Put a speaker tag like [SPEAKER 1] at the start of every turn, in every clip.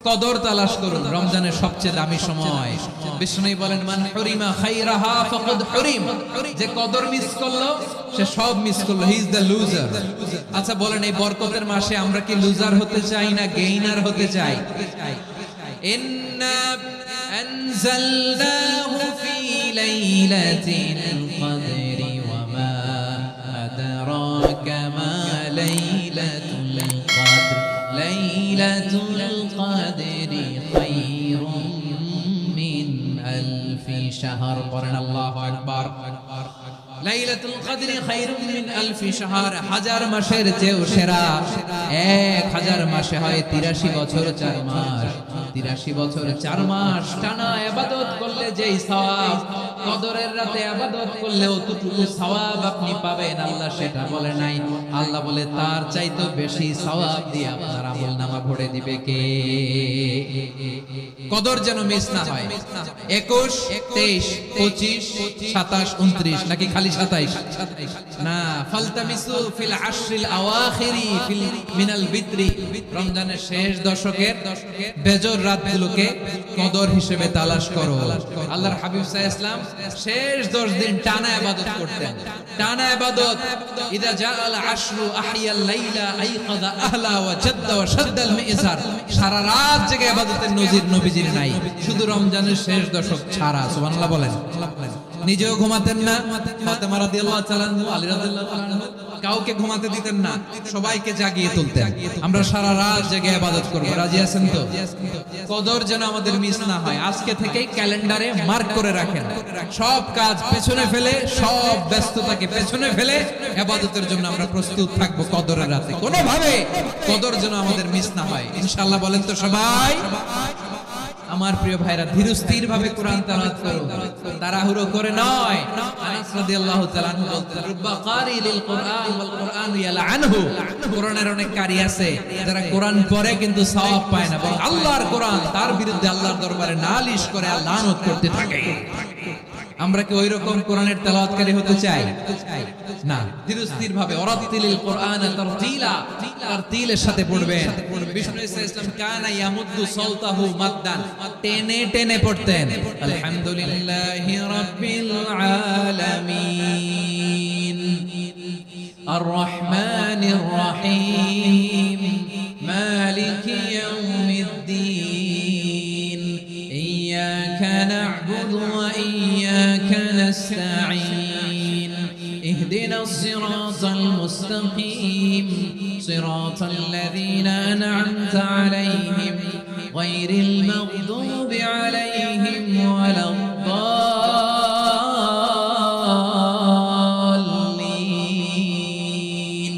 [SPEAKER 1] কদর তালাশ করুন, রমজানের সবচেয়ে দামি সময়। বিষ্ণু বলেন, মান হুরিমা খাইরাহা ফাকাদ হুরিম, যে কদর মিস করলো সে সব মিস করলো, হি ইজ দ্য লুজার। আচ্ছা বলেন, এই বরকতের মাসে আমরা কি লুজার হতে চাই না গেইনার হতে চাই? ইন্না আনজালনাহু ফি লাইলাতিল কদরি ওয়া মা আদরাকা মা লাইলাতুল কদর লাইলাতুল কদরি খায়রুম মিন আলফি শাহর। পড়েন আল্লাহু আকবার। লাইলাতুল কদরি খায়রুম মিন আলফি শাহর, হাজার মাসের চেয়েও সেরা। 1000 মাসে হয় 83 বছর 4 মাস। 83 বছর 4 মাস টানা ইবাদত করলে যেই সওয়াব, কদরের রাতে ইবাদত করলে অতটুকু সওয়াব আপনি পাবেন, আল্লাহ সেটা বলে নাই। আল্লাহ বলে তার চাইতে বেশি সওয়াব দিয়ে আপনার আমলনামা ভরে দিবে কে? কদর যেন মিস না হয়। 21, 23, 25, 27, 29 নাকি খালি 27? না, ফালতামিসু ফিল আশরিল আওয়াখিরি ফিল মিনাল বিত্রি, রমজানের শেষ দশকের বেজর রাতগুলোকে কদর হিসেবে তালাশ করো। আল্লাহর হাবিব সাল্লাল্লাহু আলাইহি ওয়াসাল্লাম শেষ 10 দিন টানা ইবাদত করতেন, টানা ইবাদত। ইদা জাআল আশরু আহিয়াল লাইলা আইকাযা আহলা ওয়া জাদ্দা ওয়া শাদ্দাল মিজার, সারা রাত জেগে ইবাদতের নজির নবীজির নাই, শুধু রমজানের শেষ দশক ছাড়া। সুবহানাল্লাহ বলেন। নিজেও ঘুমাতেন না, ফাতেমা রাদিয়াল্লাহু তাআলা আনহা, আলী রাদিয়াল্লাহু তাআলা আনহু কাউকে ঘুমাতে দিতেন না, সবাইকে জাগিয়ে তুলতেন। আমরা সারা রাত জেগে ইবাদত করব, রাজি আছেন তো? কদর যেন আমাদের মিস না হয়। আজকে থেকেই ক্যালেন্ডারে মার্ক করে রাখেন, সব কাজ পেছনে ফেলে, সব ব্যস্ততাকে পেছনে ফেলে ইবাদতের জন্য আমরা প্রস্তুত থাকবো কদরের রাতে। কোনোভাবে কদর যেন আমাদের মিস না হয়, ইনশাআল্লাহ। বলেন তো সবাই? আমার প্রিয় ভাইরা, ধীরস্থির ভাবে কোরআন তেলাওয়াত করুন, তাড়াহুড়ো করে নয়। আনাস রাদিয়াল্লাহু তাআলা আনহু বলতেন, রুব্বা কারি লিল কুরআন ওয়াল কুরআন ইয়ালআনহু, কোরআনের অনেক কারি আছে যারা কোরআন পড়ে কিন্তু সওয়াব পায় না, বরং আল্লাহর কোরআন তার বিরুদ্ধে আল্লাহর দরবারে নালিশ করে আর লানত করতে থাকে। আমরা কি ওই রকম কোরআনের তেলাওয়াতকারী হতে চাই? না। ধীরস্থির ভাবে, ওরাতিলিল কোরআন তারতিলা, তারতিলের সাথে পড়বেন। বিষ্ণু ইসলাম কানা ইয়ামুদ্দু সাওতাহু মাদ্দান, টেনে টেনে পড়তেন। আলহামদুলিল্লাহি রাব্বিল আলামিন আর রহমানির রহিম মালিকি ইয়াউমিদ্দিন ইয়্যাকা না'বুদু ওয়া ইয়্যাকা নাস্তাঈন اهدنا الصراط المستقيم صراط الذين أنعمت عليهم غير المغضوب عليهم ولا الضالين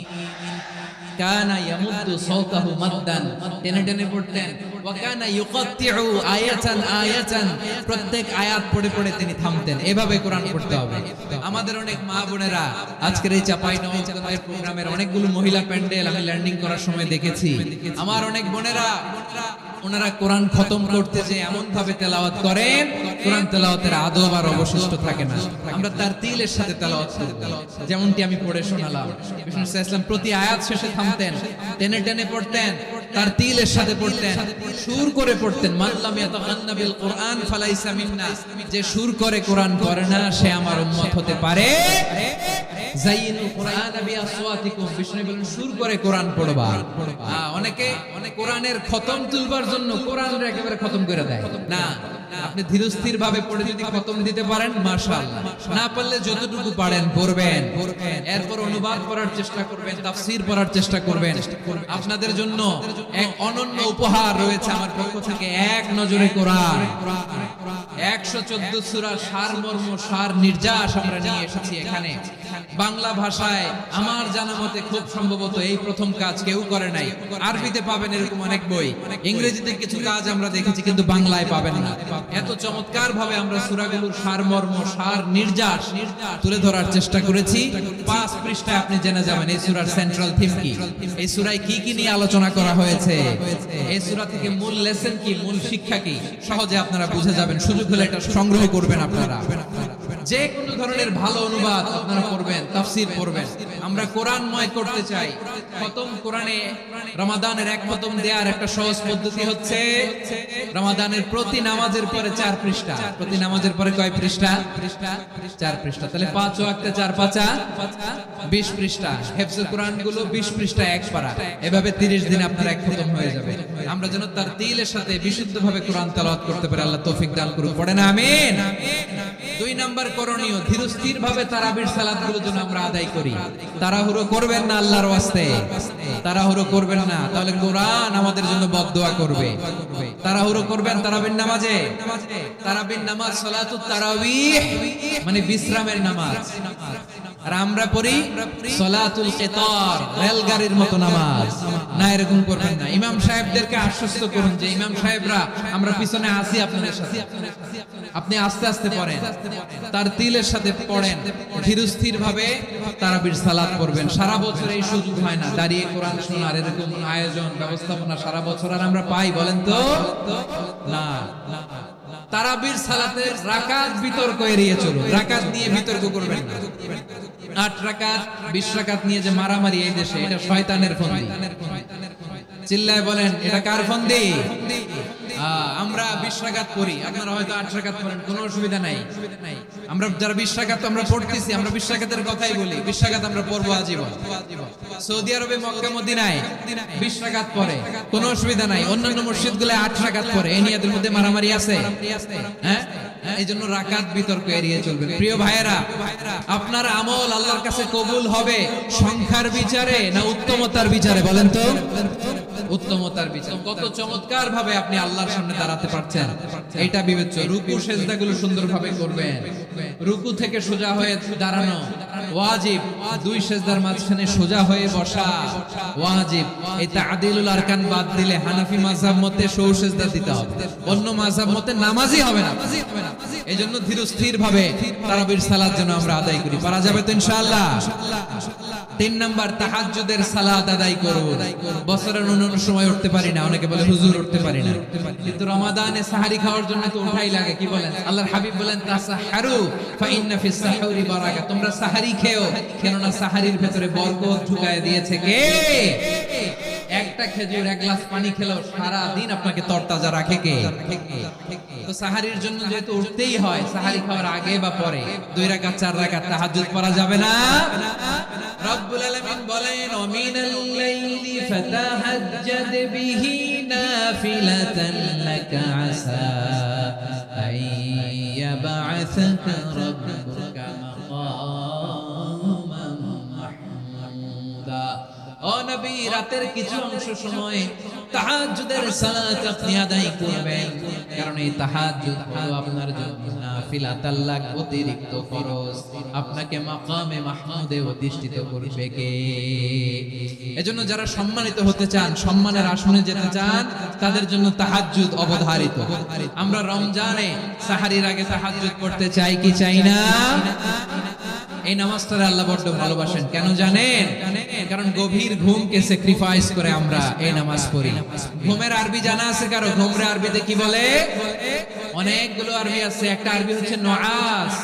[SPEAKER 1] كان يمد صوته مدا টেনে টেনে পড়তেন। ওয়াকানা ইউকাত্তিউ আয়াতান আয়াতান, প্রত্যেক আয়াত পড়ে পড়ে তিনি থামতেন। এভাবে কোরআন পড়তে হবে। আমাদের অনেক মা বোনেরা আজকের এই চাঁপাইনবাবগঞ্জের প্রোগ্রামের অনেকগুলো মহিলা প্যান্ডেল আমি ল্যান্ডিং করার সময় দেখেছি। আমার অনেক বোনেরা, ওনারা কোরআন খতম করতে যে এমন ভাবে তেলাওয়াত করেন, কোরআন তেলাওয়াতের আদব আর অবশিষ্ট থাকে না। আমরা তারতিলের সাথে তেলাওয়াত করব, যেমনটি আমি পড়ে শোনালাম। বিষ্ণু সাল্লাল্লাহু আলাইহি ওয়াসাল্লাম প্রতি আয়াত শেষে থামতেন, টেনে টেনে পড়তেন, তারতিলের সাথে পড়তেন, সুর করে পড়তেন। মান লাম ইয়াতাগান্না বিল কুরআন ফালাইসা মিন্না, যে সুর করে কোরআন পড়ে না সে আমার উম্মত হতে পারে। যাইনুল কুরআন বিআসওয়াতিকুম, বিষ্ণু বলেন সুর করে কোরআন পড়বা। অনেকে কোরআনের খতম তুলবার জন্য কোরআনের একেবারে খতম করে দেয়। না, আপনি ধীরস্থির ভাবে পড়ে যদি খতম দিতে পারেন মাশাআল্লাহ, না পারলে যতটুকু পারেন পড়বেন, এরপর অনুবাদ পড়ার চেষ্টা করবেন, তাফসীর পড়ার চেষ্টা করবেন। আপনাদের জন্য এক অনন্য উপহার রয়েছে আমার পক্ষ থেকে, এক নজরে কোরআন 114 সূরা সারমর্ম সার নির্যাস আমরা নিয়ে এসেছি এখানে। বাংলা ভাষায় আমার জানা মতে খুব সম্ভবত এই প্রথম কাজ কেউ করে নাই। আরবিতে পাবেন এরকম অনেক বই, ইংরেজিতে কিছু কাজ আমরা দেখেছি কিন্তু বাংলায় পাবেন না। এত চমৎকার ভাবে আমরা সূরাগুলোর সারমর্ম সার নির্যাস তুলে ধরার চেষ্টা করেছি। 5 পৃষ্ঠায় আপনি জেনে যাবেন এই সূরার সেন্ট্রাল থিম কি, এই সূরায় কি কি নিয়ে আলোচনা করা হয়েছে, এই সূরা থেকে মূল লেসন কি, মূল শিক্ষা কি, সহজে আপনারা বুঝে যাবেন। সুযোগ হলে এটা সংগ্রহ করবেন আপনারা। যে কোনো ধরনের ভালো অনুবাদ আপনারা পড়বেন, তাফসীর পড়বেন। আমরা কোরআনময় করতে চাই। খতম কোরআনে রমাদানের এক খতম দেওয়ার একটা সহজ পদ্ধতি হচ্ছে রমাদানের প্রতি নামাজের পরে 4 পৃষ্ঠা। প্রতি নামাজের পরে কয় পৃষ্ঠা? 4 পৃষ্ঠা। তাহলে 5 ওয়াক্তে 4 পাঁচা 20 পৃষ্ঠা। হেফজুল কোরআন গুলো 20 পৃষ্ঠা এক পারা। এভাবে 30 দিনে আপনার এক খতম হয়ে যাবে। আমরা যেন তার দিলের সাথে বিশুদ্ধভাবে কোরআন তেলাওয়াত করতে পারি। আল্লাহ তৌফিক দান করুন। পড়েন আমিন। 2 নাম্বার করণীয়, ধীরস্থির ভাবে তারাবির সালাতগুলো যেন আমরা আদায় করি। তাড়াহুড়ো করবেন না আল্লাহর ওয়াস্তে, তাড়াহুড়ো করবেন না, তাহলে কোরআন আমাদের জন্য বদদোয়া করবে। তাড়াহুড়ো করবেন তারাবির নামাজে। তারাবির নামাজ সালাতুত তারাবিহ মানে বিশ্রামের নামাজ। আর আমরা পড়ি সালাতুল কিতার, রেলগাড়ির মতো নামাজ। না, এরকম করবেন না। ইমাম সাহেবদেরকে আশ্বস্ত করুন যে ইমাম সাহেবরা আমরা পিছনে আছি আপনাদের সাথে, আপনি আস্তে আস্তে পড়েন, তার তিলের সাথে পড়েন, ধীরস্থির ভাবে তারাবির সালাত পড়বেন। সারা বছর এই সুযোগ হয় না দাঁড়িয়ে কোরআন শোনার, এরকম আয়োজন ব্যবস্থাপনা সারা বছর আর আমরা পাই বলেন তো? না। তারাবির সালাতের রাকাত বিতর্ক এড়িয়ে চলুন। রাকাত নিয়ে বিতর্ক করবেন না। 8 রাকাত 20 রাকাত নিয়ে যে মারামারি এই দেশে, এটা শয়তানের ফন্দি। চিল্লায় বলেন এটা কার ফন্দি? আমরা 20 রাকাত পড়ি, আপনারা হয়তো 8 রাকাত পড়েন, কোনো অসুবিধা নাই। আমরা যারা 20 রাকাত আমরা পড়তেছি, আমরা 20 রাকাতের কথাই বলি। 20 রাকাত আমরা পড়বো আজীবন। সৌদি আরবে মক্কা মদিনায় 20 রাকাত পড়ে, কোনো অসুবিধা নাই। অন্যান্য মসজিদগুলোয় 8 রাকাত পড়ে। এই নিয়ে এদের মধ্যে মারামারি আছে? হ্যাঁ, এই জন্য রাকাত বিতর্ক এড়িয়ে চলবে। প্রিয় ভাইয়েরা, আপনার আমল আল্লাহর কাছে কবুল হবে সংখ্যার বিচারে না উত্তমতার বিচারে? বলেন তো। উত্তমতার বিচার। কত চমৎকার ভাবে আপনি আল্লাহর সামনে দাঁড়াতে পারছেন এটা বিবেচ্য। রুকু সেজদাগুলো সুন্দরভাবে করবেন। রুকু থেকে সোজা হয়ে দাঁড়ানো ওয়াজিব। 2 সেজদার মাঝখানে সোজা হয়ে বসা ওয়াজিব। এই তা'দিলুল আরকান বাদ দিলে হানাফি মাযহাব মতে সৌ সেজদা দিতে হবে, অন্য মাযহাব মতে নামাজই হবে না। এইজন্য ধীরস্থির ভাবে তারাবির সালাত যেন আমরা আদায় করি। পারা যাবে তো ইনশাআল্লাহ? 3 নাম্বার, তাহাজ্জুদের সালাত আদায় করব। বছরের অন্য সময় উঠতে পারি না, অনেকে বলে হুজুর উঠতে পারি না, কিন্তু রমাদানে সাহারি খাওয়ার জন্য তো উঠাই লাগে। কি বলেন? আল্লাহর হাবিব বলেন তাসাহহারু ফা ইন্না ফিস সাহুরি বারাকা। তোমরা সাহারি খেও, কেননা সাহারির ভেতরে বরকত ঢুকায় দিয়েছে কে? একটা খেজুর, 1 গ্লাস পানি খেলেও সারা দিন আপনাকে তরতাজা রাখে কে? তো সাহারির জন্য যেহেতু উঠতেই হয়, সাহারি খাওয়ার আগে বা পরে 2 রাকাত 4 রাকাত তাহাজ্জুদ পড়া যাবে না? রব্বুল আলামিন বলেন ওয়ামিনাল লাইলি ফাতাহাজ্জাদ বিহি নাফিলাতান লাকা আসা আইয়াবআসাকা রাব্বুকা মাকামান মাহমুদা। ও নবী, রাতের কিছু অংশ সময় তাহাজ্জুদের সালাত আপনি আদায় করবেন, কারণ এই তাহাজ্জুদ হলো আপনার জন্য নাফিলাত, আল্লাহ অতিরিক্ত ফরজ। আপনাকে মাকামে মাহমুদে অধিষ্ঠিত করবে কে? এজন্য যারা সম্মানিত হতে চান, সম্মানের আসনে যেতে চান, তাদের জন্য তাহাজ্জুদ অবধারিত। আমরা রমজানে সাহারির আগে তাহাজ্জুদ করতে চাই কি চাই না? এই নামাজটা আল্লাহ বড় ভালোবাসেন। কেন জানেন? কারণ গভীর ঘুমকে স্যাক্রিফাইস করে আমরা এই নামাজ পড়ি। ঘুমের আরবি জানা আছে কারো? ঘুমের আরবিতে কি বলে? অনেকগুলো আরবি আছে। একটা আরবি হচ্ছে নুআস,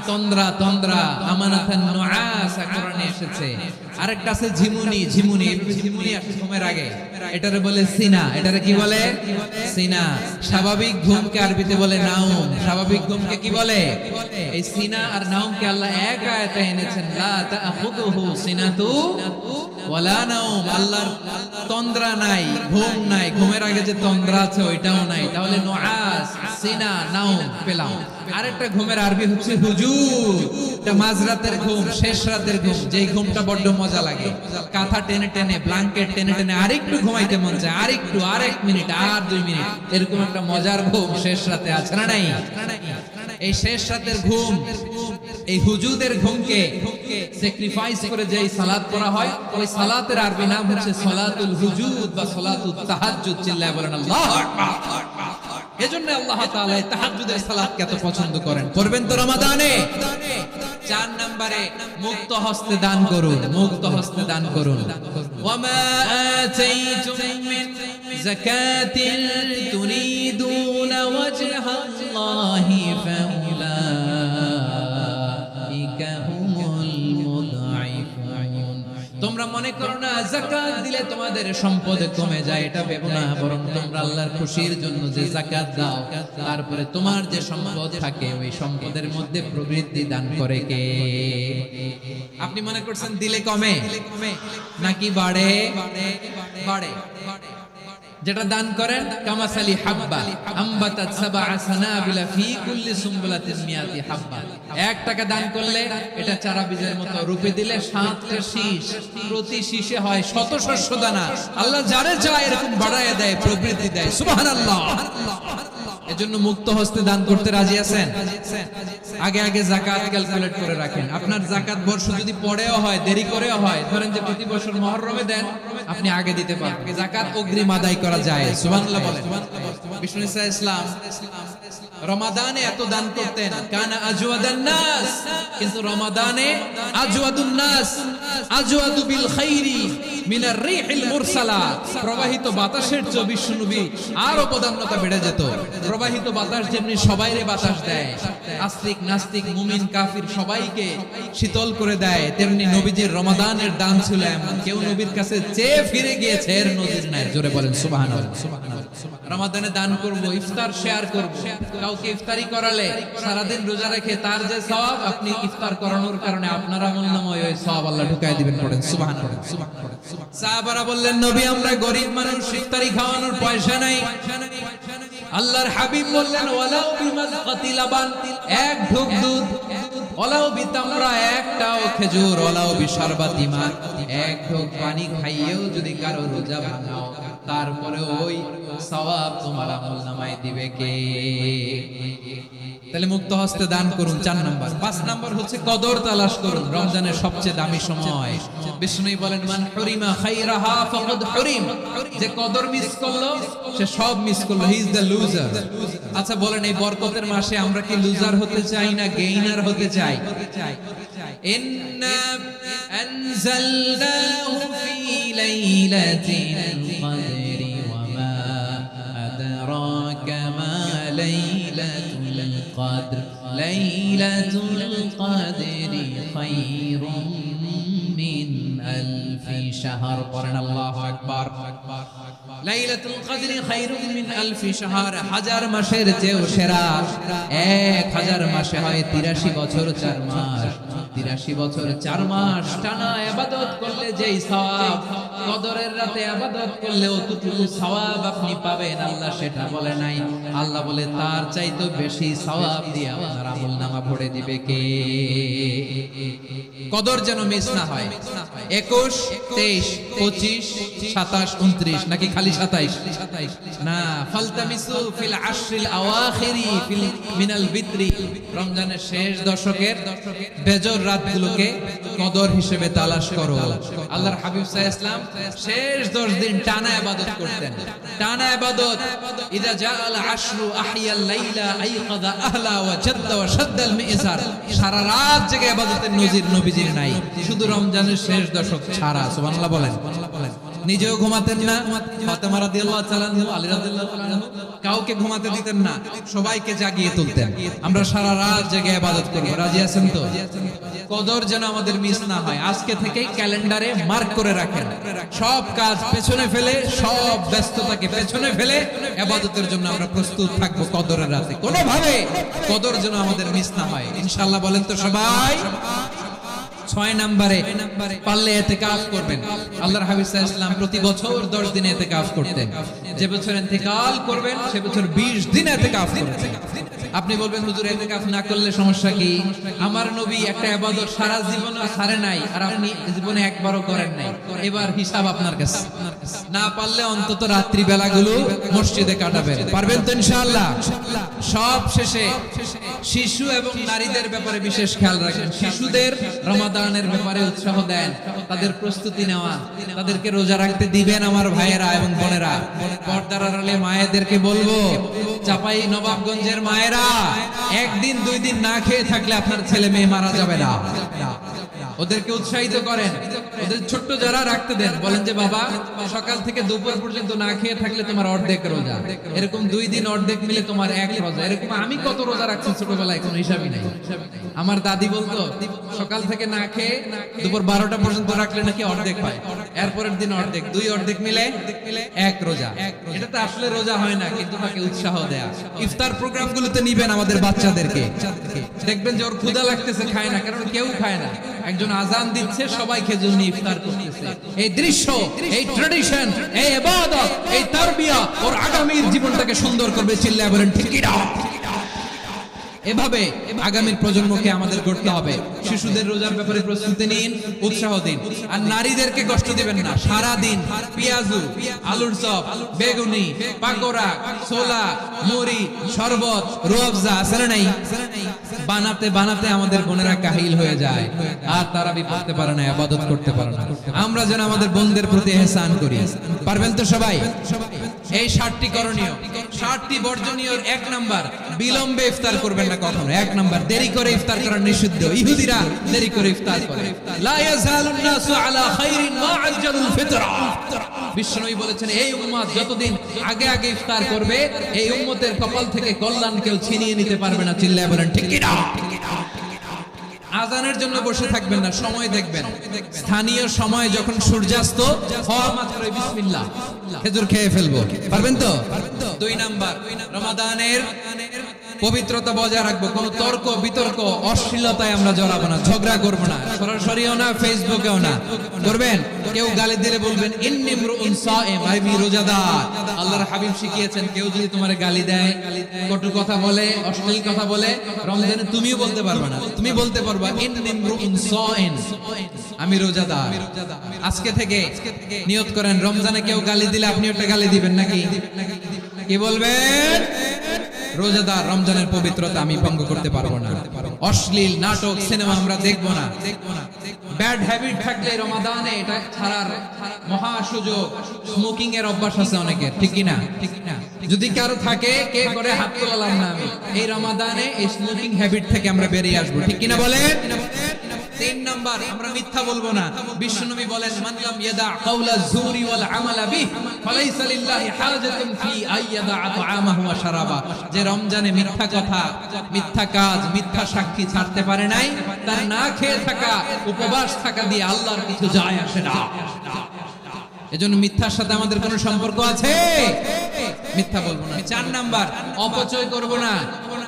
[SPEAKER 1] তন্দ্রা, তন্দ্রা, আমানাতান নুআস কোরআনে এসেছে। আরেকটা আছে ঝিমুনি, ঝিমুনি, ঝিমুনি আসে ঘুমের আগে, এটারে বলে সিনা। এটারে কি বলে? সিনা। স্বাভাবিক ঘুমকে আরবিতে বলে নাউম। স্বাভাবিক ঘুমকে কি বলে? এই সিনা আর নাউমকে আল্লাহ এক আয়াতে এনেছেন, লা তাখুযুহু সিনাতু ওয়ালা নাউম। আল্লাহর তন্দ্রা নাই, ঘুম নাই। ঘুমের আগে যে তন্দ্রা আছে ওইটাও নাই। তাহলে নুআস, সিনা, নাউম পেলাম। আরেকটা ঘুমের আরবি হচ্ছে হুজুর। এটা মাঝরাতের ঘুম, শেষ রাতের ঘুম, যেই ঘুমটা বড্ড মজা লাগে। কাঁথা টেনে টেনে, ব্ল্যাঙ্কেট টেনে টেনে আরেকটু ঘুমাইতে মন চায়, আরেকটু, আর 1 মিনিট, আর 2 মিনিট, এরকম একটা মজার ঘুম শেষ রাতে আছে না নাই? এই শেষ রাতের ঘুম, এই হুজুদের ঘুমকে স্যাক্রিফাইস করে যেই সালাত পড়া হয়, ওই সালাতের আরবি নাম হচ্ছে সালাতুল হুজুদ বা সালাতুত তাহাজ্জুদ। চিল্লায় বলেন আল্লাহু আকবার। এজন্য আল্লাহ তাআলা তাহাজ্জুদের সালাতকে এত পছন্দ করেন। করবেন তো রমাদানে? 4 নম্বরে মুক্ত হস্তে দান করুন। মুক্ত হস্তে দান করুন। ওয়ামা আতাইতুম মিন যাকাতিন তুরিদুনা ওয়াজহাল্লাহি ফাউলাইকা মনে করো না যাকাত দিলে তোমাদের সম্পদ কমে যায়, এটা ভেবো না, বরং তোমরা আল্লাহর খুশির জন্য যে যাকাত দাও, তারপরে তোমার যে সম্পদ থাকে ওই সম্পদের মধ্যে প্রবৃদ্ধি দান করে কে? আপনি মনে করছেন দিলে কমে নাকি বাড়ে? বাড়ে। যেটা দান করেন কামাসালি হাব্বা আম্বাতাত সাবআ সানাবিলা ফি কুল্লি সুমবুলাতিন মিয়াতি হাব্বা, 1 টাকা দান করলে এটা চারা বীজের মতো রূপে দিলে 7টা শীষ, প্রতি শীষে হয় শত শস্য দানা। আল্লাহ যারে চায় এরকম বাড়ায় দেয়, প্রবৃদ্ধি দেয়। সুবহানাল্লাহ। এজন্য মুক্ত হস্তে দান করতে রাজি আছেন? আগে আগে যাকাত ক্যালকুলেট করে রাখেন। আপনার যাকাত বর্ষ যদি পরেও হয়, দেরি করেও হয়, ধরেন যে প্রতি বছর মুহররমে দেন, আপনি আগে দিতে পারবেন। যাকাত অগ্রিম আদায় করা যায়। সুবহানাল্লাহ বলেন। বিষ্ণু ইসলাম রমাদানে এত দান করতেন, কানা আজওয়াদান নাস, কিন্তু রমাদানে আজওয়াদুন নাস আজওয়াদু বিল খাইরি মিনার রিহিল মুরসালা, প্রবাহিত বাতাসের চেয়ে বিষ্ণু নবী আরো প্রধানতা বেড়ে যেত। প্রবাহিত বাতাস যেমনি সবাইরে বাতাস দেয়, আস্তিক নাস্তিক মুমিন কাফির সবাইকে শীতল করে দেয়, তেমনি নবীজির রমাদানের দান ছিল এমন, কেউ নবীর কাছে চেয়ে ফিরে গিয়েছে এর নজির নাই। জোরে বলেন সুবহানাল্লাহ। রমাদানে দান করব, ইফতার শেয়ার করব। কাউকে ইফতারি করালে সারাদিন রোজা রেখে তার যে সওয়াব, আপনি ইফতার করানোর কারণে আপনার আমলনামায় ওই সওয়াব আল্লাহ ঢুকায় দিবেন। পড়েন সুবহানাল্লাহ। সাহাবারা বললেন, নবী আমরা গরিব মানুষ, ইফতারি খাওয়ানোর পয়সা নাই। আল্লাহর হাবিব বললেন, ওয়ালাউ বিমাজকাতি লাবান, 1 ঢোক দুধ, ওয়ালাউ বিতামরা, 1টাও খেজুর, ওয়ালাউ বিশারবাতি মা, 1 ঢোক পানি খাইয়েও যদি কারো রোজা ভাঙাও, তারপরে ওই সওয়াব তোমার আমলনামায় দিবে কে? তাহলে মুক্ত হস্তে দান করুন, 4 নাম্বার। 5 নাম্বার হচ্ছে কদর তালাশ করুন। রমজানের সবচেয়ে দামি সময়। বিষ্ণু বলেন, মান হুরিমা খাইরাহা ফাকাদ হুরিম, যে কদর মিস করলো সে সব মিস করলো, হি ইজ দ্য লুজার। আচ্ছা বলেন, এই বরকতের মাসে আমরা কি লুজার হতে চাই না গেইনার হতে চাই? ইন্না আনজালনাহু ফি লাইলাতিল কদরি ওয়া মা আদরাকা মা লাইলাতুল কদর, লাইলাতুল কদরি খায়রুম মিন আলফি শাহর। পড়েন আল্লাহু আকবার। লাইলাতুল কদরি খায়রুম মিন আলফি শাহর, 1000 মাসের চেয়েও সেরা। 1000 মাসে হয় 83 বছর 4 মাস। 83 বছর 4 মাস টানা ইবাদত করলে যেই সওয়াব, কদরের রাতে ইবাদত করলে অতটুকু সওয়াব আপনি পাবেন, আল্লাহ সেটা বলে নাই। আল্লাহ বলে তার চাইতে বেশি সওয়াব দিয়ে আপনার আমলনামা ভরে দিবে কে? কদর যেন মিস না হয়। 21, 23, 25, 27, 29 নাকি খালি 27? না, ফালতামিসু ফিল আশরিল আওয়াখিরি ফিল মিনাল বিত্রি, রমজানের শেষ দশকের বেজর রাতগুলোকে কদর হিসেবে তালাশ করো। আল্লাহর হাবিব সাল্লাল্লাহু আলাইহি ওয়াসাল্লাম শেষ 10 দিন টানা ইবাদত করতেন। টানা ইবাদত। ইযা জাআল আশরু আহিয়াল লাইলা আইকাযা আহলা ওয়া জাদ্দা ওয়া শাদ্দাল মিজার, সারা রাত জেগে ইবাদতের নজির নবীজির নাই, শুধু রমজানের শেষ দশক ছাড়া। সুবহানাল্লাহ বলেন। নিজেও ঘুমাতেন না, ফাতেমা রাদিয়াল্লাহু তাআলা আনহা, আলী রাদিয়াল্লাহু তাআলা আনহু কাউকে ঘুমাতে দিতেন না, সবাইকে জাগিয়ে তুলতেন। আমরা সারা রাত জেগে ইবাদত করব। রাজি আছেন তো? কদর যেন আমাদের মিস না হয়। আজকে থেকেই ক্যালেন্ডারে মার্ক করে রাখেন। সব কাজ পেছনে ফেলে, সব ব্যস্ততাকে পেছনে ফেলে ইবাদতের জন্য আমরা প্রস্তুত থাকবো কদরের রাতে। কোনোভাবে কদর যেন আমাদের মিস না হয়, ইনশাআল্লাহ। বলেন তো সবাই। 6 নম্বরে পারলে ইতিকাফ করবেন। আল্লাহর হাবিব সাল্লাল্লাহু আলাইহি ওয়াসাল্লাম প্রতি বছর 10 দিন ইতিকাফ করতেন। যে বছর ইন্তেকাল করবেন সে বছর 20 দিন ইতিকাফ করতেন। আপনি বলবেন, হুজুর ইতিকাফ না করলে সমস্যা কি? আমার নবী একটা ইবাদত সারা জীবনে ছাড়ে নাই, আর আপনি জীবনে একবারও করেন নাই। এবার হিসাব আপনার কাছে। না পারলে অন্তত রাত্রি বেলাগুলো মসজিদে কাটাবেন। পারবেন তো ইনশাআল্লাহ? সব শেষে শিশু এবং নারীদের ব্যাপারে বিশেষ খেয়াল রাখেন। শিশুদের রমাদানের ব্যাপারে উৎসাহ দেন, তাদের প্রস্তুতি নেওয়া, তাদেরকে রোজা রাখতে দিবেন। আমার ভাইয়েরা এবং বোনেরা, পর্দার আড়ালে মায়েদেরকে বলবো, চাপাই নবাবগঞ্জের মায়েরা, 1 দিন 2 দিন না খেয়ে থাকলে আপনার ছেলে মেয়ে মারা যাবে না। ওদেরকে উৎসাহিত করেন। ওদের ছোট্ট যারা রাখতে দেন, বলেন যে বাবা সকাল থেকে দুপুর পর্যন্ত না খেয়ে থাকলে তোমার অর্ধেক রোজা, এরকম 2 দিন অর্ধেক মিলে তোমার 1 রোজা। এরকম আমি কত রোজা রাখছি ছোটবেলায় কোনো হিসাবই নাই। আমার দাদি বলতো সকাল থেকে না খেয়ে দুপুর 12টা পর্যন্ত রাখলে নাকি অর্ধেক হয়, এরপরের দিন অর্ধেক, 2 অর্ধেক মিলে 1 রোজা। এটা তো আসলে রোজা হয় না, কিন্তু তাকে উৎসাহ দেয়া। ইফতার প্রোগ্রামগুলোতে নিবেন আমাদের বাচ্চাদেরকে, দেখবেন যে ওর ক্ষুধা লাগতেছে, খায় না, কারণ কেউ খায় না, একজন আজান দিচ্ছে, সবাই খেজুর নিয়ে ইফতার করতেছে। এই দৃশ্য, এই ট্র্যাডিশন, এই ইবাদত, এই তারবিয়া ওর আগামীর জীবনটাকে সুন্দর করবে। চিল্লায় বলেন ঠিক কি না? এভাবে আগামীর প্রজন্মকে আমাদের গড়তে হবে। শিশুদের রোজার ব্যাপারে প্রস্তুতি নিন, উৎসাহ দিন, আর নারীদেরকে কষ্ট দিবেন না। সারা দিন পেঁয়াজু, আলুর চপ, বেগুনি, পাকোড়া, ছোলা, মুড়ি, শরবত, রুয়াবজা আছে না নাই, বানাতে বানাতে আমাদের বোনেরা কাহিল হয়ে যায়, আর তারাবি পড়তে পারে না, ইবাদত করতে পারে না। আমরা যেন আমাদের বোনদের প্রতি ইহসান করি। পারবেন তো সবাই? এই 60টি করণীয়, 60টি বর্জনীয়। 1 নাম্বার, বিলম্বে ইফতার করবেন না কখনো। 1 নাম্বার, দেরি করে ইফতার করা নিষিদ্ধ। ইহুদিরা দেরি করে ইফতার করে। লা ইয়াজালুন নাসু আলা খাইরিন মা আজ্জালুল ফিতরা। বিশ্বনবী বলেছেন এই উম্মত যতদিন আগে আগে ইফতার করবে, এই উম্মতের কপাল থেকে কল্যাণ কেউ ছিনিয়ে নিতে পারবে না। চিল্লায় বলেন ঠিক কি না? আজানের জন্য বসে থাকবেন না, সময় দেখবেন। স্থানীয় সময় যখন সূর্যাস্ত হওয়া মাত্রই বিসমিল্লাহ, খেজুর খেয়ে ফেলবো। পারবেন তো? 2 নাম্বার, রমাদানের পবিত্রতা বজায় রাখবো। কোন তর্ক বিতর্ক অশ্লীলতায় আমরা জড়াবো না, ঝগড়া করবো না, সরাসরিও না, ফেসবুকেও না। করবেন কেউ গালি দিলে বলবেন ইন্নী ইমরুউন সাইম, আমি রোজাদার। আল্লাহর হাবিব শিখিয়েছেন কেউ যদি তোমার গালি দেয়, কটু কথা বলে, অশ্লীল কথা বলে, রমজানে তুমিও বলতে পারবে না, তুমি বলতে পারবা ইন্নী ইমরুউন সাইম, আমি রোজাদার। আজকে থেকে নিয়ত করেন রমজানে কেউ গালি দিলে আপনি একটা গালি দিবেন নাকি? কি বলবেন? রোজাদার, রমজানের পবিত্রতা আমি ভঙ্গ করতে পারবো না। অশ্লীল নাটক, সিনেমা আমরা দেখবো না। ব্যাড হ্যাবিট থাকলে রমাদানে এটা ছাড়ার মহা সুযোগ। স্মোকিং এর অভ্যাস আছে অনেকের, ঠিক কি না? যদি কারো থাকে, কে করে হাত তোলালাম না আমি, এই রমাদানে এই স্মোকিং হ্যাবিট থেকে আমরা বেরিয়ে আসবো, ঠিক কি না বলেন? 3 নাম্বার, আমরা মিথ্যা বলবো না। বিশ্বনবী বলেন মান লাম ইয়াদা কাওলা যুরি ওয়াল আমালা বিহি ফালাইসা লিল্লাহি হাজাতুন ফি আইয়াদা তাআমাহু ওয়া শারাবা। যে রমজানে মিথ্যা কথা, মিথ্যা কাজ, মিথ্যা সাক্ষী ছাড়তে পারে নাই, তার না খেয়ে থাকা, উপবাস থাকা দিয়ে আল্লাহর কিছু যায় আসে না। এজন্য মিথ্যার সাথে আমাদের কোনো সম্পর্ক আছে? মিথ্যা বলবো না। 4 নাম্বার, অপচয় করব না।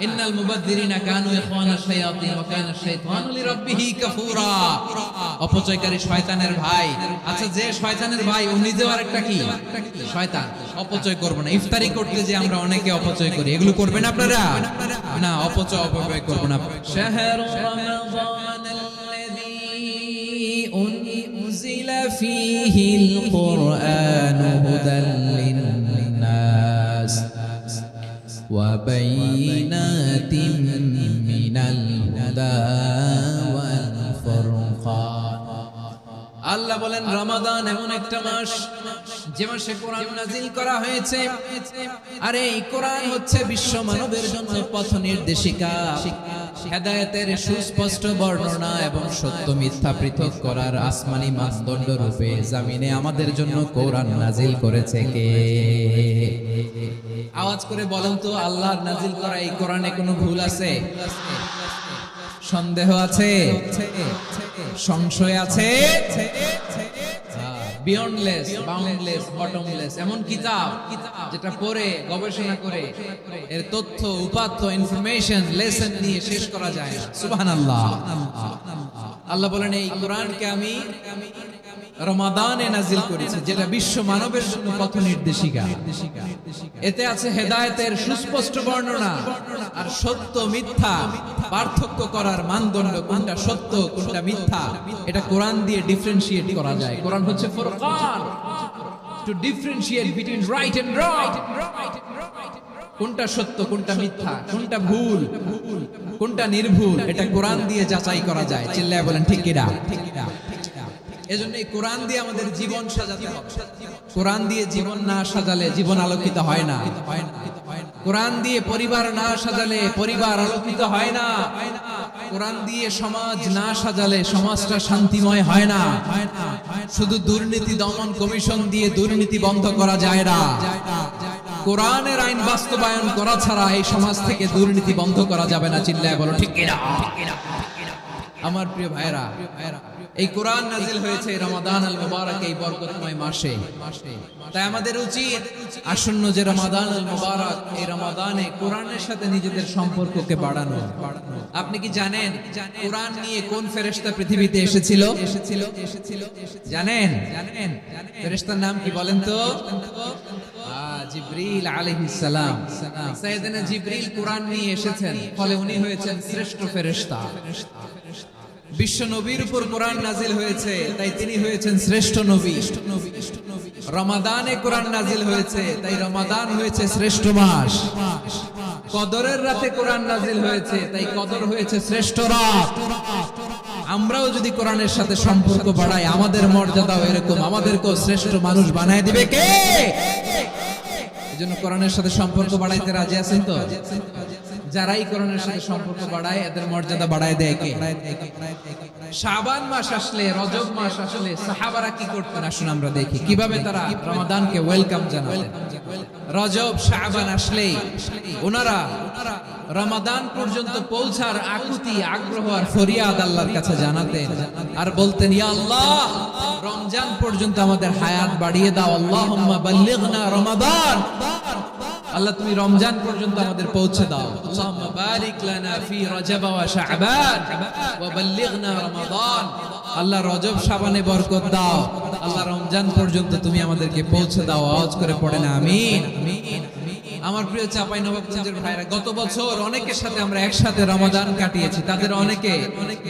[SPEAKER 1] ইন্নাল মুবাদদিরিনা কানু ইখওয়ানাশ শায়াতিন ওয়া কানা শাইতানু লিরাব্বিহি কাফুরা। অপচয়কারী শয়তানের ভাই। আচ্ছা, যে শয়তানের ভাই ও নিজেও আরেকটা কি? শয়তান। অপচয় করব না। ইফতারি করতে যে আমরা অনেকে অপচয় করি, এগুলো করবেন আপনারা? না, অপচয় করব না। শাহরু রমাদানাল্লাযী উনজিলা ফীহিল কুরআনু হুদাল লিন-নাস وبينات من الهدى والفرقان। আল্লাহ বলেন রমাদান এমন একটা মাস যে মাসে কোরআন নাজিল করা হয়েছে, আর এই কোরআন হচ্ছে বিশ্ব মানবের জন্য পথ নির্দেশিকা, হেদায়েতের সুস্পষ্ট বর্ণনা এবং সত্য মিথ্যা পৃথক করার আসমানি মানদণ্ড রূপে জমিনে আমাদের জন্য কোরআন নাজিল করেছে কে? আওয়াজ করে বলেন তো, আল্লাহর নাজিল করা এই কোরআনে কোনো ভুল আছে? সন্দেহ আছে? সংশয় আছে? বিয়ন্ডলেস, বাউন্ডলেস, বটমলেস এমন কিতাব যেটা পড়ে গবেষণা করে এর তথ্য, উপাত্ত, ইনফরমেশন, লেসন নিয়ে শেষ করা যায় না। সুবহানাল্লাহ। আল্লাহ বলেন এই কোরআনকে আমি রমাদানে নাজিল করেছি, যেটা বিশ্ব মানবের জন্য পথ নির্দেশিকা। এতে আছে হেদায়েতের সুস্পষ্ট বর্ণনা আর সত্য মিথ্যা পার্থক্য করার মানদণ্ড, কোনটা সত্য কোনটা মিথ্যা, এটা কোরআন দিয়ে ডিফারেন্সিয়েট করা যায়। কোরআন হচ্ছে ফুরকান, to differentiate between right and wrong. কোনটা সত্য, কোনটা মিথ্যা, কোনটা ভুল, কোনটা নির্ভুল, এটা কোরআন দিয়ে যাচাই করা যায়। চিল্লায় বলেন ঠিক কিনা? এজন্য এই কোরআন দিয়ে আমাদের জীবন সাজাতে হবে। কোরআন দিয়ে জীবন না সাজালে জীবন আলোকিত হয় না। কোরআন দিয়ে পরিবার না সাজালে পরিবার আলোকিত হয় না। কোরআন দিয়ে সমাজ না সাজালে সমাজটা শান্তিময় হয় না। শুধু দুর্নীতি দমন কমিশন দিয়ে দুর্নীতি বন্ধ করা যায় না। কোরআনের আইন বাস্তবায়ন করা ছাড়া এই সমাজ থেকে দুর্নীতি বন্ধ করা যাবে না। চিল্লায় বলো ঠিক কিনা? আমার প্রিয় ভাইরা, এই কোরআন নাজিল হয়েছে রমাদান আল মুবারক, এই বরকতময় মাসে। তাই আমাদের উচিত আসন্ন যে রমাদান আল মুবারক, এই রমাদানে কোরআনের সাথে নিজেদের সম্পর্ককে বাড়ানো। আপনি কি জানেন কোরআন নিয়ে কোন ফেরেশতা পৃথিবীতে এসেছিল? জানেন? ফেরেশতার নাম কি বলেন তো? জিবরিল আলাইহিস সালাম। সাইয়েদনা জিবরিল কোরআন নিয়ে এসেছেন, ফলে উনি হয়েছেন শ্রেষ্ঠ ফেরেশতা। বিশ্ব নবীর উপর কোরআন নাজিল হয়েছে, তাই তিনি হয়েছেন শ্রেষ্ঠ নবী। রমাদানে কোরআন নাজিল হয়েছে, তাই রমাদান হয়েছে শ্রেষ্ঠ মাস। কদরের রাতে কোরআন নাজিল হয়েছে, তাই কদর হয়েছে শ্রেষ্ঠ রাত। আমরাও যদি কোরআনের সাথে সম্পর্ক বাড়াই, আমাদের মর্যাদাও এরকম, আমাদেরকেও শ্রেষ্ঠ মানুষ বানায় দিবে কে? এজন্য কোরআনের সাথে সম্পর্ক বাড়াইতে রাজি আছেন তো? যারাই কোরআনের সাথে সম্পর্ক বাড়ায় এদের মর্যাদা বাড়ায় দেয় কে? শাবান মাস আসলে, রজব মাস আসলে সাহাবারা কি করতেন আসুন আমরা দেখি কিভাবে তারা রমাদানকে ওয়েলকাম জানাতেন। রজব শাবান আসলে ওনারা রমাদান পর্যন্ত পৌঁছার আকুতি, আগ্রহ আর ফরিয়াদ আল্লাহর কাছে জানাতেন আর বলতেন, ইয়া আল্লাহ, রমজান পর্যন্ত আমাদের হায়াত বাড়িয়ে দাও। আল্লাহুম্মা বাল্লিগনা রমাদান, আল্লাহ তুমি রমজান পর্যন্ত আমাদের পৌঁছে দাও। আল্লাহুম্মা বারিক লানা ফি রজব ওয়া শাবান ওয়া বাল্লিগনা রমাদান, আল্লাহ রজব শাবানে বরকত দাও, আল্লাহ রমজান পর্যন্ত তুমি আমাদেরকে পৌঁছে দাও। আওয়াজ করে পড়েন আমিন। আমার প্রিয় চাঁপাইনবাবগঞ্জের ভাইরা, গত বছর অনেকের সাথে আমরা একসাথে রমাদান কাটিয়েছি, তাদের অনেকে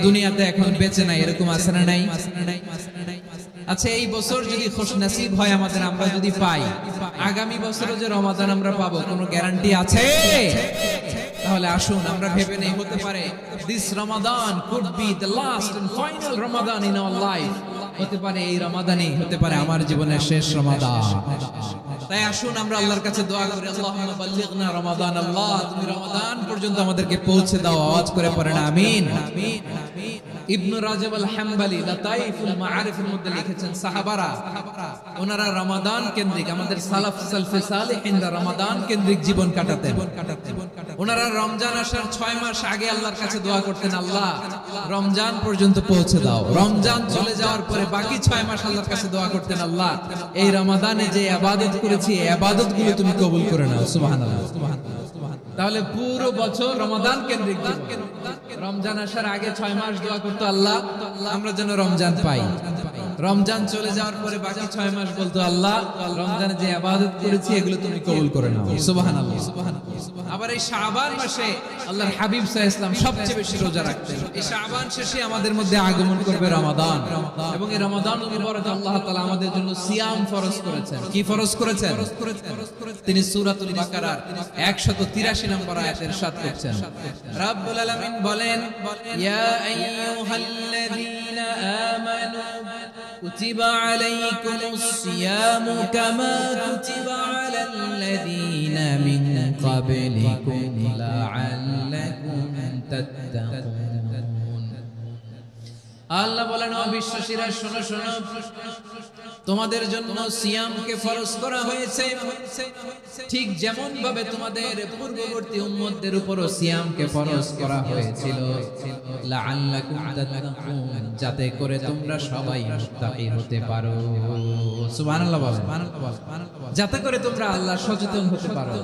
[SPEAKER 1] দুনিয়াতে এখন বেঁচে নাই, এরকম আছে না নাই? আচ্ছা, এই বছর যদি খুশনসিব হয় আমাদের, আমরা যদি পাই, আগামী বছরও যে রমাদান আমরা পাবো কোনো গ্যারান্টি আছে? তাহলে আসুন আমরা ভেবে নেই, হতে পারে this Ramadan could be the last and final Ramadan in our life. হতে পারে এই রমাদানই হতে পারে আমার জীবনের শেষ রমাদান। তাই আসুন আমরা আল্লাহর কাছে দোয়া করি, আল্লাহুম্মা বাল্লিগনা রমাদান, আল্লাহ তুমি রমাদান পর্যন্ত আমাদেরকে পৌঁছে দাও। আওয়াজ করে পড়েন আমিন। ইবনে রাজব আল হাম্বলি লাতাইফুল মাআরিফের মধ্যে লিখেছেন, সাহাবারা ওনারা রমাদান কেন্দ্রিক, আমাদের সালাফ সালফে সালেহিনরা রমাদান কেন্দ্রিক জীবন কাটাতেন। ওনারা রমজান আসার 6 মাস আগে আল্লাহর কাছে দোয়া করতেন, আল্লাহ রমজান পর্যন্ত পৌঁছে দাও। রমজান চলে যাওয়ার পরে বাকি 6 মাস আল্লাহর কাছে দোয়া করতেন, আল্লাহ এই রমাদানে যে ইবাদত করেছি এই ইবাদতগুলো তুমি কবুল করে নাও। সুবহানাল্লাহ। তাহলে পুরো বছর রমাদান কেন্দ্রিক জীবন। রমজান আসার আগে 6 মাস দোয়া করতো, আল্লাহ আমরা যেন রমজান পাই। রমজান চলে যাওয়ার পরে বাকি 6 মাস বলতো, আল্লাহ রমজানে যে ইবাদত করেছি এগুলো তুমি কবুল করে নাও। সুবহানাল্লাহ। আবার এই শাবান মাসে আল্লাহর হাবিব সাল্লাল্লাহু আলাইহি ওয়াসাল্লাম সবচেয়ে বেশি রোজা রাখতেন। এই শাবান শেষে আমাদের মধ্যে আগমন করবে রমাদান, এবং এই রমাদানুল মুবারক আল্লাহ তাআলা আমাদের জন্য সিয়াম ফরজ করেছেন। কি ফরজ করেছেন? তিনি সূরাতুল বাকারার 183 নম্বর আয়াতে ইরশাদ করছেন, রব্বুল আলামিন বলেন, ইয়া আইয়ুহাল্লাযীনা আমানু কুতিবা আলাইকুমুস সিয়ামু কামা কুতিবা আলাল্লাযীনা মিন ক্বাবলিকুম লাআল্লাকুম তাত্তাকুন। আল্লাহ বলেন, ও বিশ্বাসীরা শোনো শোনো, তোমাদের জন্য সিয়ামকে ফরজ করা হয়েছে, ঠিক যেমন ভাবে তোমাদের পূর্ববর্তী উম্মতদের উপরও সিয়ামকে ফরজ করা হয়েছিল, লাআল্লাকুম তাত্তাকুন, যাতে করে তোমরা সবাই মুত্তাকি হতে পারো। সুবহানাল্লাহ বলেন, যাতে করে তোমরা আল্লাহ সচেতন হতে পারো।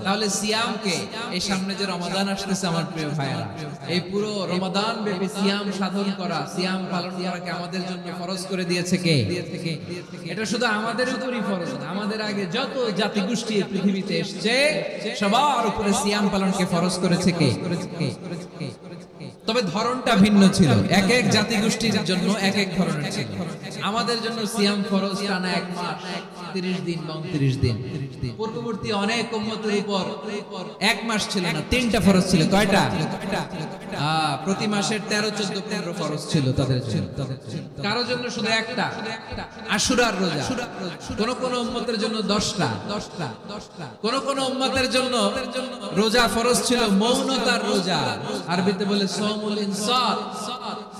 [SPEAKER 1] তাহলে সিয়ামকে, এই সামনে যে রমাদান আসতেছে আমার প্রিয় ভাইরা, এই পুরো রমাদান ব্যাপী সিয়াম সাধন করা, সিয়াম পালন করাকে আমাদের জন্য ফরজ করে দিয়েছে কে? এটা শুধু আমাদের উপরই ফরজ না, আমাদের আগে যত জাতি গোষ্ঠী পৃথিবীতে এসেছে সবার উপরে সিয়াম পালনকে ফরজ করেছে কে? তবে ধরনটা ভিন্ন ছিল, এক এক জাতি গোষ্ঠীর জন্য এক এক ধরনের ছিল। আমাদের জন্য সিয়াম ফরজ টানা 1 মাস, 30 দিন বা 29 দিন। পূর্ববর্তী অনেক উম্মতের উপর 1 মাস ছিল না, 3টা ফরজ ছিল। কয়টা? প্রতি মাসের 13, 14, 15 ফরজ ছিল তাদের জন্য। কারো জন্য শুধু একটা, আশুরার রোজা। কোন কোন উম্মতের জন্য 10টা। কোন কোন উম্মতের জন্য রোজা ফরজ ছিল মৌনতার রোজা, আরবিতে বলে সওমুল ইনসাত,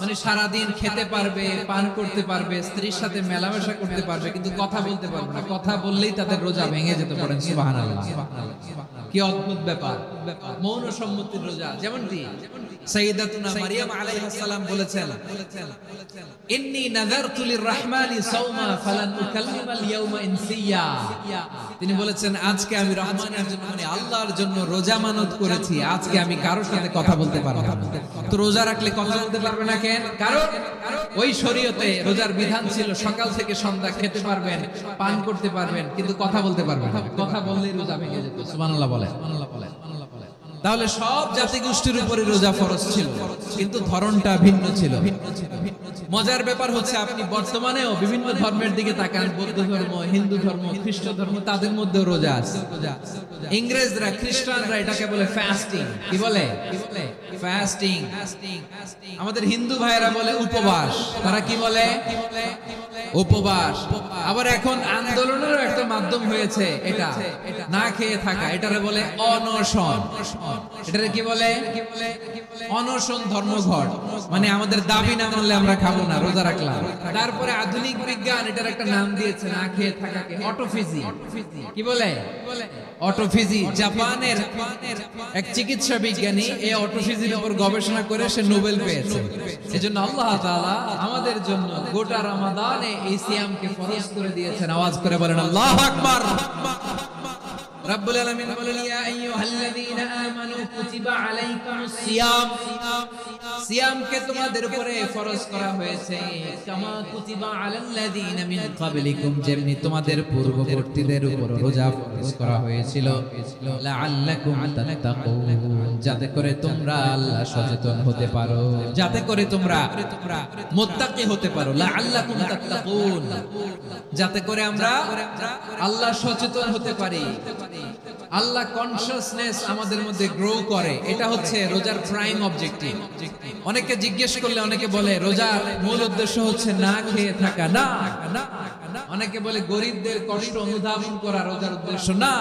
[SPEAKER 1] মানে সারাদিন খেতে পারবে, পান করতে পারবে, স্ত্রীর সাথে মেলামেশা করতে পারবে, কিন্তু কথা বলতে পারবে না। কথা বললেই তাদের রোজা ভেঙে যেতে পারে। সুবহানাল্লাহ, কি অদ্ভুত ব্যাপার! মৌন সম্মতির রোজা। যেমনটি সাইয়্যিদাতুনা মারইয়াম আলাইহিস সালাম বলেছেন, ইন্নী নাযারতু লির-রাহমানি সাওমা ফালান উকাল্লিমাল ইয়াওমা ইনসিয়া। তিনি বলেছেন, আজকে আমি রহমানের জন্য, মানে আল্লাহর জন্য রোজা মানত করেছি, আজকে আমি কারোর সাথে কথা বলতে পারবো না। তো রোজা রাখলে কথা বলতে পারবে না কেন? কারণ ওই শরীয়তে রোজার বিধান ছিল সকাল থেকে সন্ধ্যা খেতে পারবেন, পান করতে পারবেন, কিন্তু কথা বলতে পারবেন না। কথা বললেই রোজা ভেঙে যেত। সুবহানাল্লাহ বলেন। তাহলে সব জাতিগোষ্ঠীর উপরে রোজা ফরজ ছিল, কিন্তু ধরনটা ভিন্ন ছিল। মজার ব্যাপার হচ্ছে, আপনি বর্তমানেও বিভিন্ন ধর্মের দিকে তাকান, বৌদ্ধ ধর্ম, হিন্দু ধর্ম, খ্রিস্ট ধর্ম, তাদের মধ্যেও রোজা আছে। ইংরেজরা, খ্রিস্টানরা এটাকে বলে ফাস্টিং। কি বলে? ফাস্টিং। আমাদের হিন্দু ভাইয়েরা বলে উপবাস। তারা কি বলে? উপবাস। আবার এখন আন্দোলনেরও একটা মাধ্যম হয়েছে এটা, না খেয়ে থাকা। এটারে বলে অনশন। এটারে কি বলে? অনশন ধর্মঘট। মানে আমাদের দাবি না মানলে আমরা খাবো না, রোজা রাখলাম। তারপরে আধুনিক বিজ্ঞান এটার একটা নাম দিয়েছে না খেয়ে থাকাকে, অটোফেজি। কি বলে? অটোফেজি। জাপানের এক চিকিৎসা বিজ্ঞানী এই অটোফেজির উপর গবেষণা করে সে নোবেল পেয়েছে। এজন্য আল্লাহ তাআলা আমাদের জন্য গোটা রমাদানে এই সিয়ামকে ফরজ করে দিয়েছেন। আওয়াজ করে বলেন আল্লাহু আকবার। রব্বুল আলামিন বলেন, ইয়া আইয়ুহাল্লাযীনা আমানু কুতিবা আলাইকুমুস সিয়াম। সিয়ামকে তোমাদের উপরে ফরজ করা হয়েছে, কামা কুতিবা আলাল্লাযীনা মিন ক্বাবলিকুম, যেমনি তোমাদের পূর্ববর্তীদের উপর রোজা ফরজ করা হয়েছিল, লাআল্লাকুম তাত্তাকুন, যাতে করে তোমরা আল্লাহ সচেতন হতে পারো, যাতে করে তোমরা মুত্তাকি হতে পারো। লাআল্লাকুম তাত্তাকুন, যাতে করে আমরা আল্লাহ সচেতন হতে পারি, আল্লাহ কনসিয়াসনেস আমাদের মধ্যে গ্রো করে। এটা হচ্ছে রোজার প্রাইম অবজেক্টিভ। অনেকে জিজ্ঞেস করলে অনেকে বলে রোজার মূল উদ্দেশ্য হচ্ছে না খেয়ে থাকা। না, অনেকে বলে গরিবদের কষ্ট অনুধাবন করা রোজার উদ্দেশ্য। না,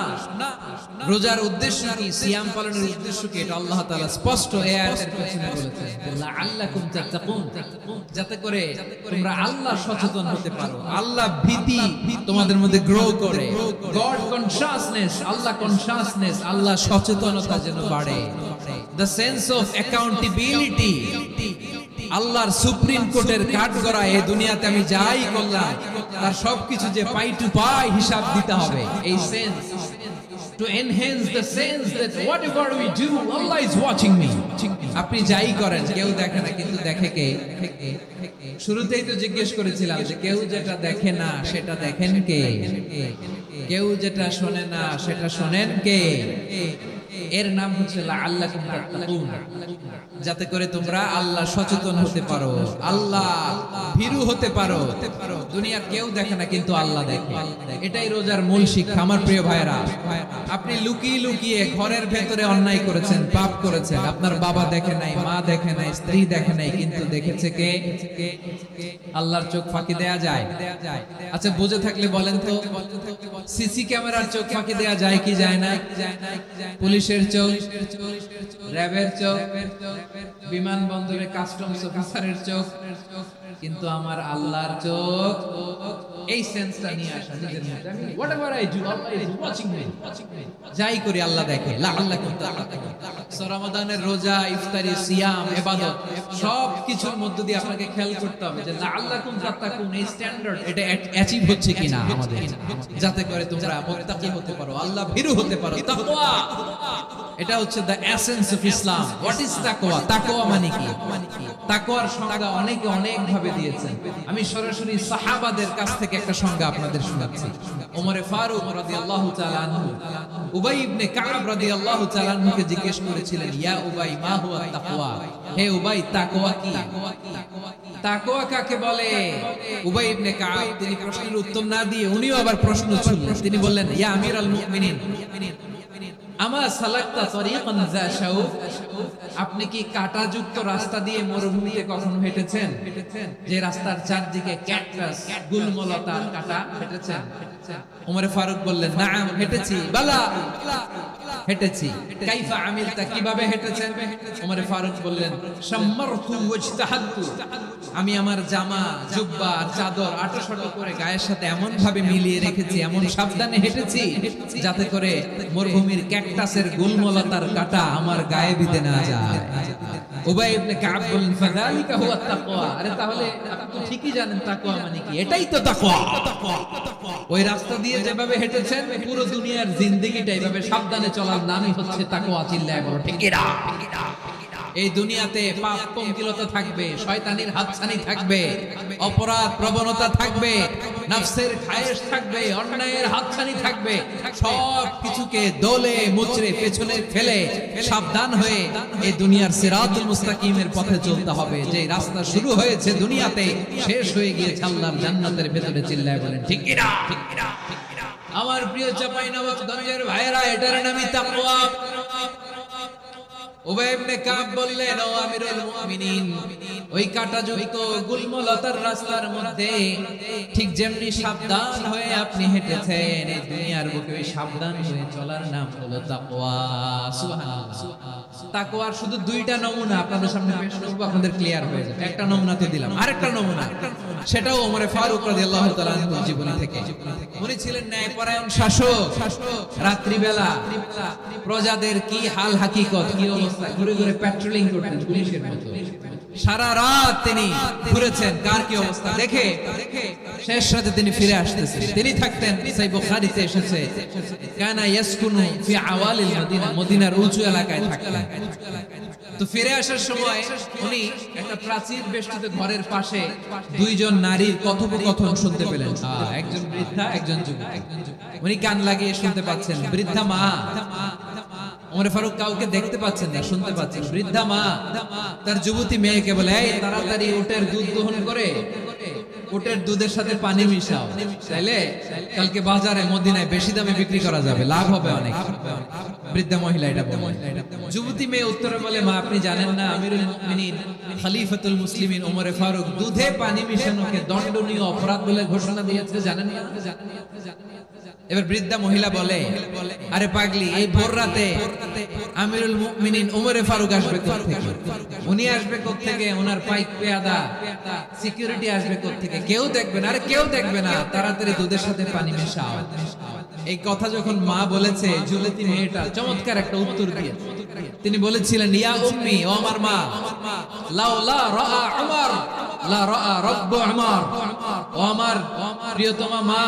[SPEAKER 1] রোজার উদ্দেশ্য কি? সিয়াম পালনের উদ্দেশ্য কি? এটা আল্লাহ তাআলা স্পষ্ট এই আয়াতের পেছনে বলেছেন, লাআল্লাকুম তাত্তাকুন, যাতে করে তোমরা আল্লাহ সচেতন হতে পারো, আল্লাহ ভীতি তোমাদের মধ্যে গ্রো করে। গড কনসিয়াসনেস, আল্লাহ কনসিয়াসনেস, আল্লাহ সচেতনতা যেন বাড়ে। দ্য সেন্স অফ অ্যাকাউন্টেবিলিটি, আল্লাহর সুপ্রিম কোর্টের কাঠগড়া, এই দুনিয়াতে আমি যাই করলাম তার সবকিছু যে পাই টু পাই হিসাব দিতে হবে। এই sense, to enhance the sense that whatever we do, Allah is watching me. আপনি যাই করেন কেউ দেখে না, কিন্তু দেখে কে? শুরুতেই তো জিজ্ঞেস করেছিলাম যে কেউ যেটা দেখে না সেটা দেখেন কে? কেউ যেটা শোনে না সেটা শোনেন কে? এর নাম হচ্ছে লাআল্লাকুম তাত্তাকুন, যাতে করে তোমরা আল্লাহ সচেতন হতে পারো, আল্লাহ ভীরু হতে পারো। দুনিয়ার কেউ দেখে না, কিন্তু আল্লাহ দেখে। এটাই রোজার মূল শিক্ষা। আমার প্রিয় ভাইরা, আপনি লুকিয়ে লুকিয়ে ঘরের ভেতরে অন্যায় করেছেন, পাপ করেছেন, আপনার বাবা দেখে নাই, মা দেখে নাই, স্ত্রী দেখে নাই, কিন্তু দেখেছে কে? আল্লাহর চোখ ফাঁকি দেয়া যায়? আচ্ছা, বুঝে থাকলে বলেন তো, সিসি ক্যামেরার চোখ ফাঁকি দেয়া যায় কি যায় না? পুলিশের চোখ, র্যাবের চোখ, বিমানবন্দরে কাস্টমস অফিসারের চোখ, কিন্তু আমার আল্লাহর চোখ। এই সেন্সটা নিয়ে আসা নিজের মধ্যে, আমি whatever I do, Allah is watching me, যাই করি আল্লাহ দেখে। লাআল্লাকুম তাত্তাকুন। রমাদানের রোজা, ইফতারি, সিয়াম, ইবাদত সব কিছুর মধ্য দিয়ে আপনাকে খেয়াল করতে হবে যে লাআল্লাকুম তাত্তাকুন এই স্ট্যান্ডার্ড এটা অ্যাচিভ হচ্ছে কিনা আমাদের, যাতে করে তোমরা মুত্তাকি হতে পারো, আল্লাহ ভীরু হতে পারো। তাকওয়া এটা হচ্ছে the essence of Islam. What is তাকওয়া? তাকওয়া মানে কি? তাকওয়ার সংজ্ঞা অনেকে অনেক ভাবে দিয়েছেন। আমি সরাসরি সাহাবাদের কাছ থেকে একটা সংজ্ঞা আপনাদের শোনাচ্ছি। ওমরে ফারুক রাদিয়াল্লাহু তাআলা আনহু উবাই ইবনে কাব রাদিয়াল্লাহু তাআলা আনহুকে জিজ্ঞেস করেছিলেন, ইয়া উবাই মা হুয়া তাকওয়া? হে উবাই, তাকওয়া কি? তাকওয়া কাকে বলে? উবাই ইবনে কাব তিনি প্রশ্নের উত্তর না দিয়ে উনিও আবার প্রশ্ন ছুড়লেন। তিনি বললেন, ইয়া আমিরাল মুমিনিন, আমা সালাকতা তরিকান যা শাউক? আপনি কি কাঁটাযুক্ত রাস্তা দিয়ে মরুভূমিতে কখনো হেঁটেছেন? যে রাস্তার চারদিকে ক্যাকটাস, গুলমলতা, কাঁটা, হেঁটেছেন? ওমরে ফারুক বললেন, নাআম, হেঁটেছি। বালা, হেঁটেছি। কাইফা আমিলতা, কিভাবে হেঁটেছেন? ওমরে ফারুক বললেন, শাম্মারতু ওয়াজতাহাদতু, আমি আমার জামা, জুব্বা আর চাদর আঁটোসাঁটো করে গায়ের সাথে এমন ভাবে মিলিয়ে রেখেছি, এমন সাবধানে হেঁটেছি যাতে করে মরুভূমির ক্যাকটাসের গুলমলতার কাঁটা আমার গায়ে বিঁধে না যায়। উবাই ইবনে কাব বললেন, ফাযালিকা হুয়া তাকওয়া। আরে তাহলে আপনি তো ঠিকই জানেন তাকওয়া মানে কি। এটাই তো তাকওয়া। ওই রাস্তা দিয়ে যেভাবে হেঁটেছেন, পুরো দুনিয়ার জিন্দেগিটা এইভাবে সাবধানে চলার নামই হচ্ছে তাকওয়া। চিল্লায় বলো ঠিক কিনা? এই দুনিয়াতে পাপ পঙ্কিলতা থাকবে, শয়তানির হাতছানি থাকবে, অপরাধ প্রবণতা থাকবে, নফসের খায়েশ থাকবে, অন্যায়ের হাতছানি থাকবে। সব কিছুকে দোলে মুচড়ে পেছনে ফেলে সাবধান হয়ে এই দুনিয়ার সিরাতুল মুস্তাকিমের পথে চলতে হবে। যে রাস্তা শুরু হয়েছে দুনিয়াতে, শেষ হয়ে গিয়েছে আল্লাহর জান্নাতের ভেতরে। চিল্লায় বলেন ঠিক কিনা? আমার প্রিয় চাঁপাইনবাবগঞ্জের ভাইয়েরা, এটার নামই তাকওয়া। উবাই ইবনে কাব বললেন, ও আমিরুল মুমিনিন, ওই কাঁটাযুক্ত গুলমলতার রাস্তার মধ্যে ঠিক যেমনি সাবধান হয়ে আপনি হেঁটেছেন, এই দুনিয়ার বুকে ওই সাবধান হয়ে চলার নাম হলো তাকওয়া। সুবহানাল্লাহ। তাকওয়ার শুধু দুইটা নমুনা আপনাদের সামনে পেশ করব, আপনাদের ক্লিয়ার হয়ে যাবে। একটা নমুনা তো দিলাম, আরেকটা নমুনা, সেটাও ওমরে ফারুক রাদিয়াল্লাহু তাআলা আনহুর জীবনী থেকে। উনি ছিলেন ন্যায়পরায়ণ শাসক। রাত্রিবেলা প্রজাদের কি হাল হাকিকত, কি অবস্থা, ঘুরে ঘুরে প্যাট্রোলিং করতেন পুলিশের মতো। সারা রাত তিনি ঘুরেছেন কার কি অবস্থা দেখে, শেষ রাতে তিনি ফিরে আসতেছেন। তিনি থাকতেন, সহিহ বুখারীতে এসেছে, কানা ইয়াসকুনু ফি আওয়ালিল মদিনা, মদিনার উঁচু এলাকায় থাকতেন। তো ফিরে আসার সময় উনি একটা প্রাচীর বেষ্টিত ঘরের পাশে দুইজন নারীর কথোপকথন শুনতে পেলেন। একজন বৃদ্ধা, একজন যুবতী। উনি কান লাগিয়ে শুনতে পাচ্ছেন। বৃদ্ধা মা, ওমরে ফারুক কাউকে দেখতে পাচ্ছেন না, শুনতে পাচ্ছেন। বৃদ্ধা মা তার যুবতী মেয়েকে বলে, এই তাড়াতাড়ি উটের দুধ দহন করে উটের দুধের সাথে পানি মিশাও, তাইলে কালকে বাজারে মদিনায় বেশি দামে বিক্রি করা যাবে, লাভ হবে অনেক। বৃদ্ধা মহিলা এটা বলে। যুবতী মেয়ে উত্তরে বলে, মা আপনি জানেন না, আমিরুল মুমিনিন খলিফাতুল মুসলিমিন ওমরে ফারুক দুধে পানি মিশানোকে দণ্ডনীয় অপরাধ বলে ঘোষণা দিয়েছে, জানেন না? এবার বৃদ্ধা মহিলা বলে, আরে পাগলি, এই ভোর রাতে আমিরুল মুমিনিন ওমরে ফারুক আসবে কোত্থেকে? উনি আসবে কোত্থেকে? ওনার পাইক পেয়াদা সিকিউরিটি আসবে কোত্থেকে? কেউ দেখবে না। আরে কেউ দেখবে না, তাড়াতাড়ি দুধের সাথে পানি মেশাও। এই কথা যখন মা বলেছে, যুবতী মেয়েটা চমৎকার একটা উত্তর দিয়ে তিনি বলেছিলেন, ইয়া উম্মি, ও আমার মা, লাউলা রাআ উমর লা রাআ রাব্বু উমর। ও আমার প্রিয়তমা মা,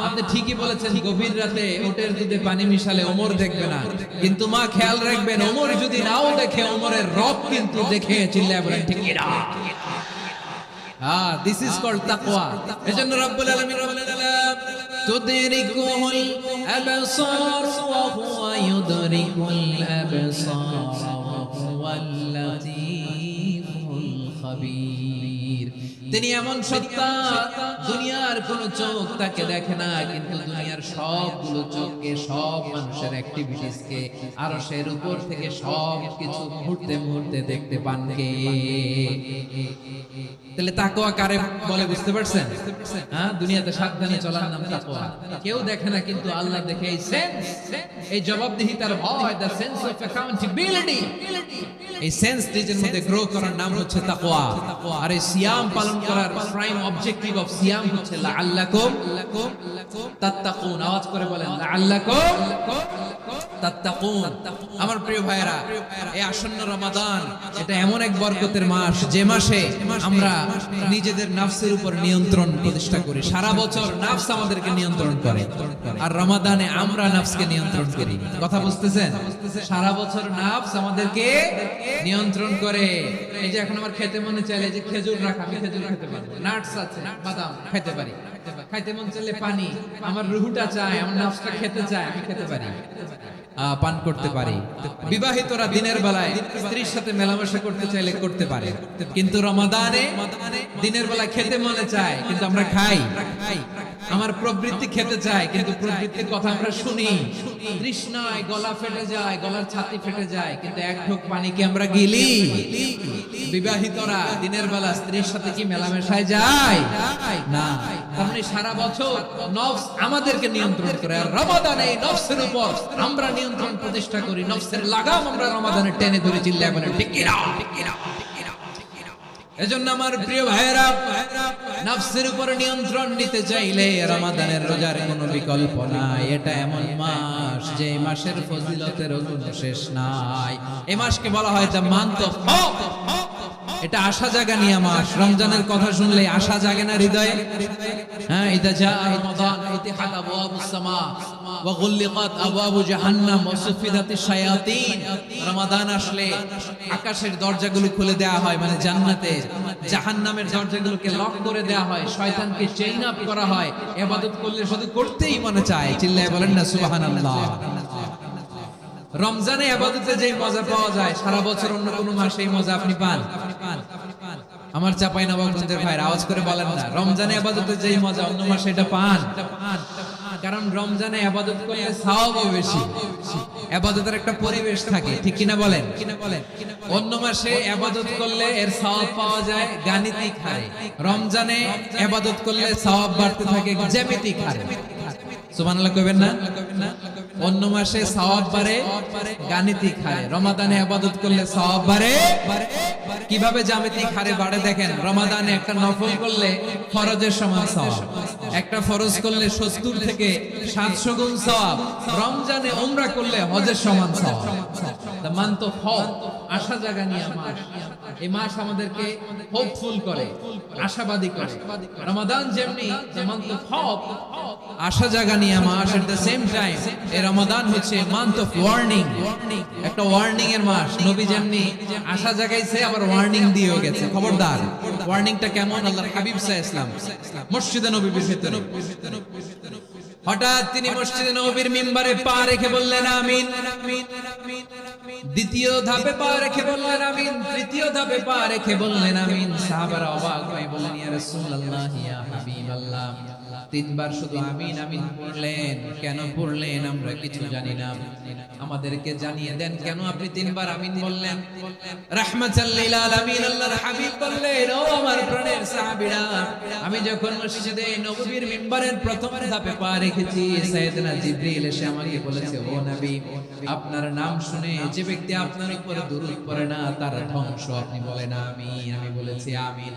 [SPEAKER 1] আপনি ঠিকই বলেছেন, গভীর রাতে উটের দুধে পানি মিশালে ওমর দেখবে না, কিন্তু মা খেয়াল রাখবেন, ওমর যদি নাও দেখে, ওমরের রব কিন্তু দেখে। চিল্লায় বলেন ঠিক কিনা? দিস ইজ কল্ড তাকওয়া। এজন্য রব্বুল আলামিন বলেন, তুদরিকুল আবসার ওয়া হুয়া ইউদরিকুল আবসার ওয়া হুয়াল লাতীফুল খাবীর। তিনি এমন সত্তা, দুনিয়ার কোন চোখ তাকে দেখে না, কিন্তু দুনিয়ার সবগুলো চোখকে, সব মানুষের অ্যাক্টিভিটিসকে, আরশের উপর থেকে সব কিছু মুহূর্তে মুহূর্তে দেখতে পান কে? তাহলে তাকওয়া কারে বলে বুঝতে পারছেন? দুনিয়াতে সাবধানে চলার নাম তাকওয়া। কেউ দেখে না, কিন্তু আল্লাহ দেখে। এই সেন্স, এই জবাবদিহিতার ভয়, দ্য সেন্স অফ অ্যাকাউন্টেবিলিটি, এই সেন্স নিজের মধ্যে গ্রো করার নাম হচ্ছে তাকওয়া। আর এই সিয়াম পালন করার প্রাইম অবজেক্টিভ অফ সিয়াম হচ্ছে লাআল্লাকুম তাত্তাকুন। আওয়াজ করে বলেন, লাআল্লাকুম তাত্তাকুন। আমার প্রিয় ভাইরা, এই আসন্ন রমাদান এটা এমন এক বরকতের মাস যে মাসে আমরা নিজেদের নাফসের উপর নিয়ন্ত্রণ প্রতিষ্ঠা করি। সারা বছর নাফস আমাদেরকে নিয়ন্ত্রণ করে, আর রমাদানে আমরা নাফসকে নিয়ন্ত্রণ করি। কথা বুঝতেছেন? সারা বছর নাফস আমাদেরকে নিয়ন্ত্রণ করে। এই যে এখন আমার খেতে মনে চাইলে যে খেজুর রাখা, আমি খেজুর খেতে পারবো, নাটস আছে, বাদাম খেতে পারি। খাইতে মন চাইলে পানি, আমার রুহুটা চায়, আমার নাফসটা খেতে চায়, আমি খেতে পারি, পান করতে পারি। বিবাহিতরা দিনের বেলায় স্ত্রীর সাথে মেলামেশা করতে চাইলে করতে পারে, কিন্তু রমাদানে দিনের বেলায় খেতে মনে চায় কিন্তু আমরা খাই। আমার প্রবৃত্তি খেতে চায় কিন্তু প্রবৃত্তির কথা আমরা শুনি। তৃষ্ণায় গলা ফেটে যায়, গলার ছাতি ফেটে যায়, কিন্তু এক ঢোক পানি কি আমরা গিলি? বিবাহিতরা দিনের বেলা স্ত্রীর সাথে কি মেলামেশায় যায়? না। তাহলে সারা বছর নফস আমাদেরকে নিয়ন্ত্রণ করে, আর রমাদানে এই নফসের উপর আমরা নিয়ন্ত্রণ প্রতিষ্ঠা করি। নফসের লাগাম আমরা রমাদানে টেনে ধরে চিল্লায় বলে ঠিক কি না? এজন্য আমার প্রিয় ভাইয়েরা, নফসের উপর নিয়ন্ত্রণ নিতে চাইলে রমাদানের রোজার কোনো বিকল্প নাই। এটা এমন মাস যে মাসের ফজিলতের কোনো শেষ নাই। এই মাসকে বলা হয় যে মান্থ অফ হোপ। এটা আশা জাগানিয়া মাস। রমজানের কথা শুনলে আশা জাগে না হৃদয়ে? হ্যাঁ, ইদা জা রমাদান ফাতিহাত আবওয়াবুস সামা ওয়া গুল্লিকাত আবওয়াবু জাহান্নাম ওয়া সুফিদাতিশ শায়াতিন। রমাদান আসলে আকাশের দরজাগুলো খুলে দেওয়া হয়, মানে জান্নাতের। জাহান্নামের দরজাগুলোকে লক করে দেওয়া হয়, শয়তানকে চেইন আপ করা হয়। ইবাদত করলে শুধু করতেই মনে চায়। চিল্লায় বলেন না সুবহানাল্লাহ। রমজানে ইবাদতে যে মজা পাওয়া যায় সারা বছর অন্য কোনো মাসে এই মজা আপনি পান? আমার চাঁপাইনবাবগঞ্জের ভাইরা আওয়াজ করে বলেন না, রমজানে ইবাদতে যে মজা অন্য মাসে এটা পান? কারণ রমজানে ইবাদত করলে সওয়াবও বেশি, ইবাদতের একটা পরিবেশ থাকে, ঠিক কিনা বলেন? অন্য মাসে ইবাদত করলে এর সওয়াব পাওয়া যায় গাণিতিক হারে, রমজানে ইবাদত করলে সওয়াব বাড়তে থাকে জ্যামিতিক হারে। সুবহানাল্লাহ কইবেন না? অন্য মাসে সওয়াব বাড়ে গাণিতিক হারে, রমাদানে ইবাদত করলে সওয়াব বাড়ে কিভাবে? জ্যামিতিক হারে বাড়ে। দেখেন, রমাদানে একটা নফল করলে ফরজের সমান সওয়াব, একটা ফরজ করলে 70 থেকে 700 গুণ সওয়াব, রমজানে উমরা করলে হজের সমান সওয়াব। দ্য মান্থ অফ হোপ, আশা জাগানিয়া মাস। এই মাস আমাদেরকে হোপফুল করে, আশাবাদী করে। রমাদান যেমনি দ্য মান্থ অফ হোপ, আশা জাগানিয়া মাস, এট দ্য সেম টাইম এই রমাদান হচ্ছে মান্থ অফ ওয়ার্নিং, একটা ওয়ার্নিং এর মাস। নবী যেমনি আশা জাগাইছে আবার ওয়ার্নিং দিয়েও গেছে, খবরদার। ওয়ার্নিংটা কেমন? আল্লাহর হাবিব সাল্লাল্লাহু আলাইহি ওয়াসাল্লাম মসজিদে নববীর ভিতরে হঠাৎ তিনি মসজিদে নববীর মিম্বারে পা রেখে বললেন আমিন। দ্বিতীয় ধাপে পা রেখে বললেন আমিন, তৃতীয় ধাপে পা রেখে বললেন আমিন। সাহাবারা অবাক হয়ে বললেন, ইয়া রাসূলুল্লাহ, ইয়া হাবিবাল্লাহ, তিনবার শুধু আমিন আমিন পড়লেন, কেন পড়লেন আমরা কিছু জানি না, আমাদেরকে জানিয়ে দেন কেন আপনি তিনবার আমিন বললেন? রাহমাতাল লিল আলামিন আল্লাহর হাবিব বললেন, ও আমার প্রাণের সাহাবীরা, আমি যখন মসজিদে নববীর মিম্বারের প্রথম ধাপে পা রেখেছি, সাইয়েদনা জিবরিল এসে আমাকে বলেছে, ও নবী, আপনার নাম শুনে যে ব্যক্তি আপনার উপর দুরূদ পড়ে না তার ধ্বংস। আপনি বলেন আমিন। আমি বলেছি আমিন।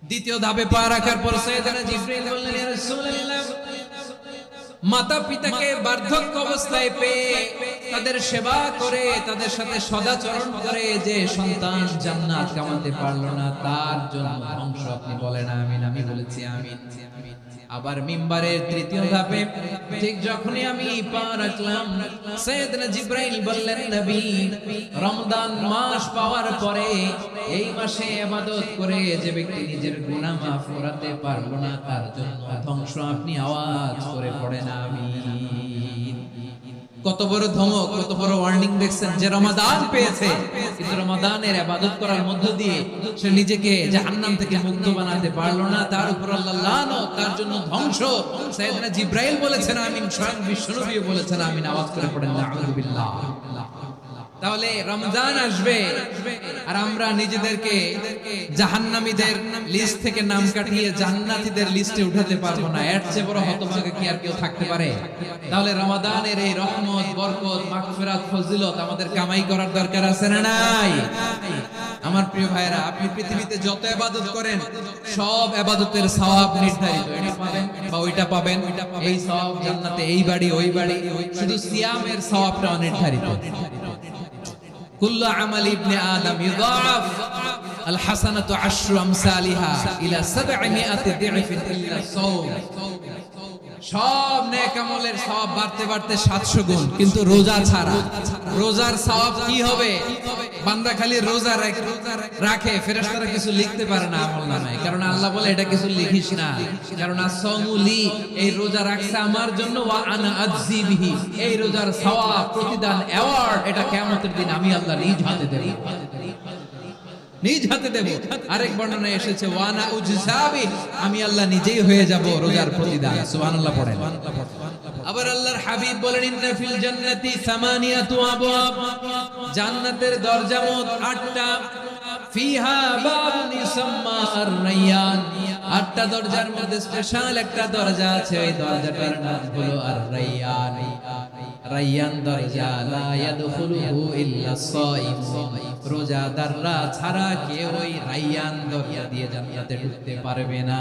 [SPEAKER 1] দ্বিতীয় ধাপে পা রাখার পর সাইয়েদনা জিবরিল বললেন, ইয়া রাসূলুল্লাহ, মাতা পিতাকে বার্ধক্য অবস্থায় পেয়ে তাদের সেবা করে, তাদের সাথে সদাচরণ করে যে সন্তান জান্নাত কামাতে পারলো না তার জন্য ধ্বংস। আপনি বলেন আমিন। আমি বলেছি আমিন। আবার মিম্বারের তৃতীয় ধাপে ঠিক যখনই আমি পা রাখলাম, সাইয়েদনা জিবরাইল বললেন, নবী, রমজান মাস পাওয়ার পরে এই মাসে ইবাদত করে যে ব্যক্তি নিজের গুনাহ মাফ করাতে পারলো না তার জন্য ধ্বংস। আপনি আওয়াজ করে পড়েন আমিন। কত বড় ধমক, কত বড় ওয়ার্নিং দেখছেন, যে রমাদান পেয়েছে কিন্তু রমাদানের ইবাদত করার মধ্য দিয়ে সে নিজেকে জাহান্নাম থেকে মুক্ত বানাতে পারলো না, তার উপর আল্লাহ লানত, তার জন্য ধ্বংস। সাইয়েদনা জিবরাইল বলেছেন আমিন, স্বয়ং বিশ্বনবী বলেছেন আমিন। আওয়াজ করে পড়েন নাউযুবিল্লাহ। তাহলে রমজান আসবে আর আমরা নিজেদেরকে জাহান্নামীদের লিস্ট থেকে নাম কাটিয়ে জান্নাতীদের লিস্টে উঠাতে পারবো না। এর চেয়ে বড় হতভাগা কি আর কেউ থাকতে পারে? তাহলে রমাদানের এই রহমত, বরকত, মাগফিরাত, ফজিলত আমাদের কামাই করার দরকার আছে না নাই? আমার প্রিয় ভাইরা, আপনি পৃথিবীতে যত ইবাদত করেন সব ইবাদতের সওয়াব নির্ধারিত। এটা পাবেন বা ওইটা পাবেন, এই সওয়াব জান্নাতে, এই বাড়ি ওই বাড়ি। শুধু সিয়ামের সওয়াবটা অনির্ধারিত। কুল্লু আমাল ইবনে আদম ইউদাফ আল হাসানাতু আশরু আমসালিহা ইলা 700 দি'ফিন ইল্লা সাওম। সব নেক আমলের সওয়াব বাড়তে বাড়তে 700 গুণ, কিন্তু রোজা ছাড়া। রোজার সওয়াব কি হবে? বান্দা খালি রোজা রাখে, ফেরেশতারা কিছু লিখতে পারে না আমলনামায়, কারণ আল্লাহ বলে এটা কিছু লিখিস না, কারণ আসসামুলি, এই রোজা রাখছে আমার জন্য, ওয়া আনা আজজি বিহি, এই রোজার সওয়াব, প্রতিদান, অ্যাওয়ার্ড এটা কিয়ামতের দিন আমি আল্লাহ নিজ হাতে দেব, নিজ হাতে দেব। আরেক বর্ণনায় এসেছে ওয়ানা উজসাবি, আমি আল্লাহ নিজেই হয়ে যাব রোজার প্রতিদান। সুবহানাল্লাহ পড়েন। আবার আল্লাহর হাবিব বলেন ইন্না ফিল জান্নাতি সামানিয়াতু আবওয়াব, জান্নাতের দরজা মোট 8টা। ফিহা বাবুন ইউসাম্মা আর-রায়্যান, 8টা দরজার মধ্যে স্পেশাল একটা দরজা আছে, ওই দরজাটার নাম হলো আর-রায়্যান। রায়্যান দরজা, লা ইয়াদখুলুহু ইল্লা সাইমুন, রোজাদাররা ছাড়া কেউ ওই রায়্যান দরজা দিয়ে জান্নাতে ঢুকতে পারবে না।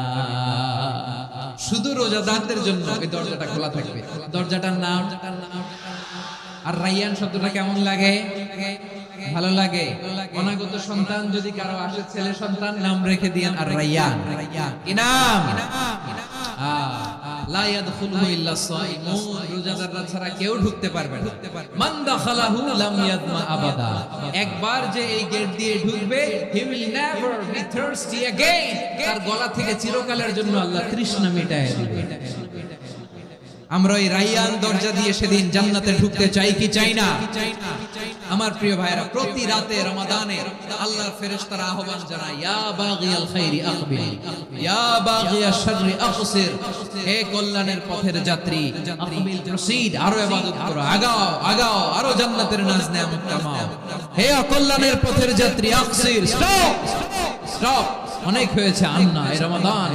[SPEAKER 1] শুধু রোজাদারদের জন্য এই দরজাটা খোলা থাকবে। দরজাটার নাম আর রায়্যান। শব্দটা কেমন লাগে? ভালো লাগে। অনাগত সন্তান যদি কারো আসে, ছেলে সন্তান, নাম রেখে দিয়েন আর রায়্যান। কি নাম? লা ইয়াদখুলুহু ইল্লা সাইমুন, রোজাদাররা ছাড়া কেউ ঢুকতে পারবে না। মান দাখালাহু লাম ইয়াদমা আবাদা, একবার যে এই গেট দিয়ে ঢুকবে, he will never be thirsty again, তার গলা থেকে চিরকালের জন্য আল্লাহ তৃষ্ণা মিটায় দিবে। আমরা এই রায়্যান দরজা দিয়ে সেদিন জান্নাতে ঢুকতে চাই কি চাই না? আমার প্রিয় ভাইরা, প্রতি রাতে রমাদানে আল্লাহর ফেরেশতারা আহ্বান জানায়, ইয়া বাগিয়াল খাইরি আকবিল, ইয়া বাগিয়াশ শাররি আকসির, হে কল্যাণের পথের যাত্রী, আকবিল, প্রসিড, আরো ইবাদত করো, আগাও আগাও, আরো জান্নাতের নাজ নেয়ামত কামাও। হে কল্যাণের পথের যাত্রী, আকসির, স্টপ স্টপ, অনেক হয়েছে, আন্না। এই রমাদান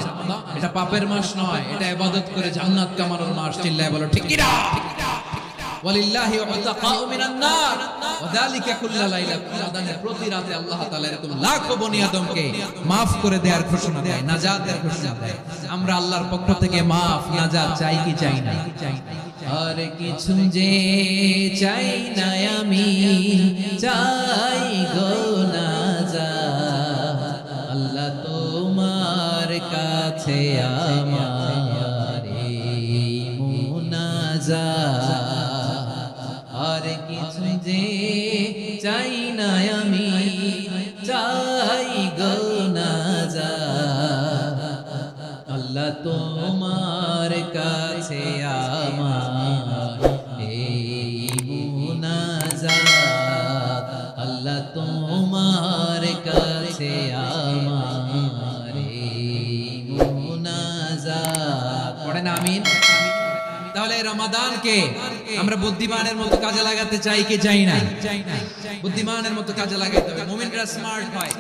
[SPEAKER 1] এটা পাপের মাস নয়, এটা ইবাদত করে জান্নাত কামানোর মাস। চিল্লায় বলো ঠিক কি না? ওয়ালিল্লাহি উতাকাউ মিনান নার ওয়া যালিকা কুল্লা লাইলা, রমাদানের প্রতি রাতে আল্লাহ তাআলা এরকম লাখো বনি আদমকে maaf করে দেওয়ার ঘোষণা দেয়, নাজাতের ঘোষণা দেয়। আমরা আল্লাহর পক্ষ থেকে maaf, নাজাত চাই কি চাই না? আর কিছু যে চাই না আমি, চাই গো নাজাত, আল্লাহ তোমার কাছে আমার এই মুনাজাত। আর কিছু যে চাই না আমি, চাই গো নাজাত, আল্লাহ তোমার কাছে আমার এই মুনাজাত, আল্লাহ তোমার কাছে আমার এই মুনাজাত। পড়েন আমিন। তাহলে রমাদানকে আমরা বুদ্ধিমানের মতো কাজে লাগাতে চাই কি চাই না? বুদ্ধিমানের মতো কাজে লাগাতে হবে। মুমিনরা স্মার্ট হয়।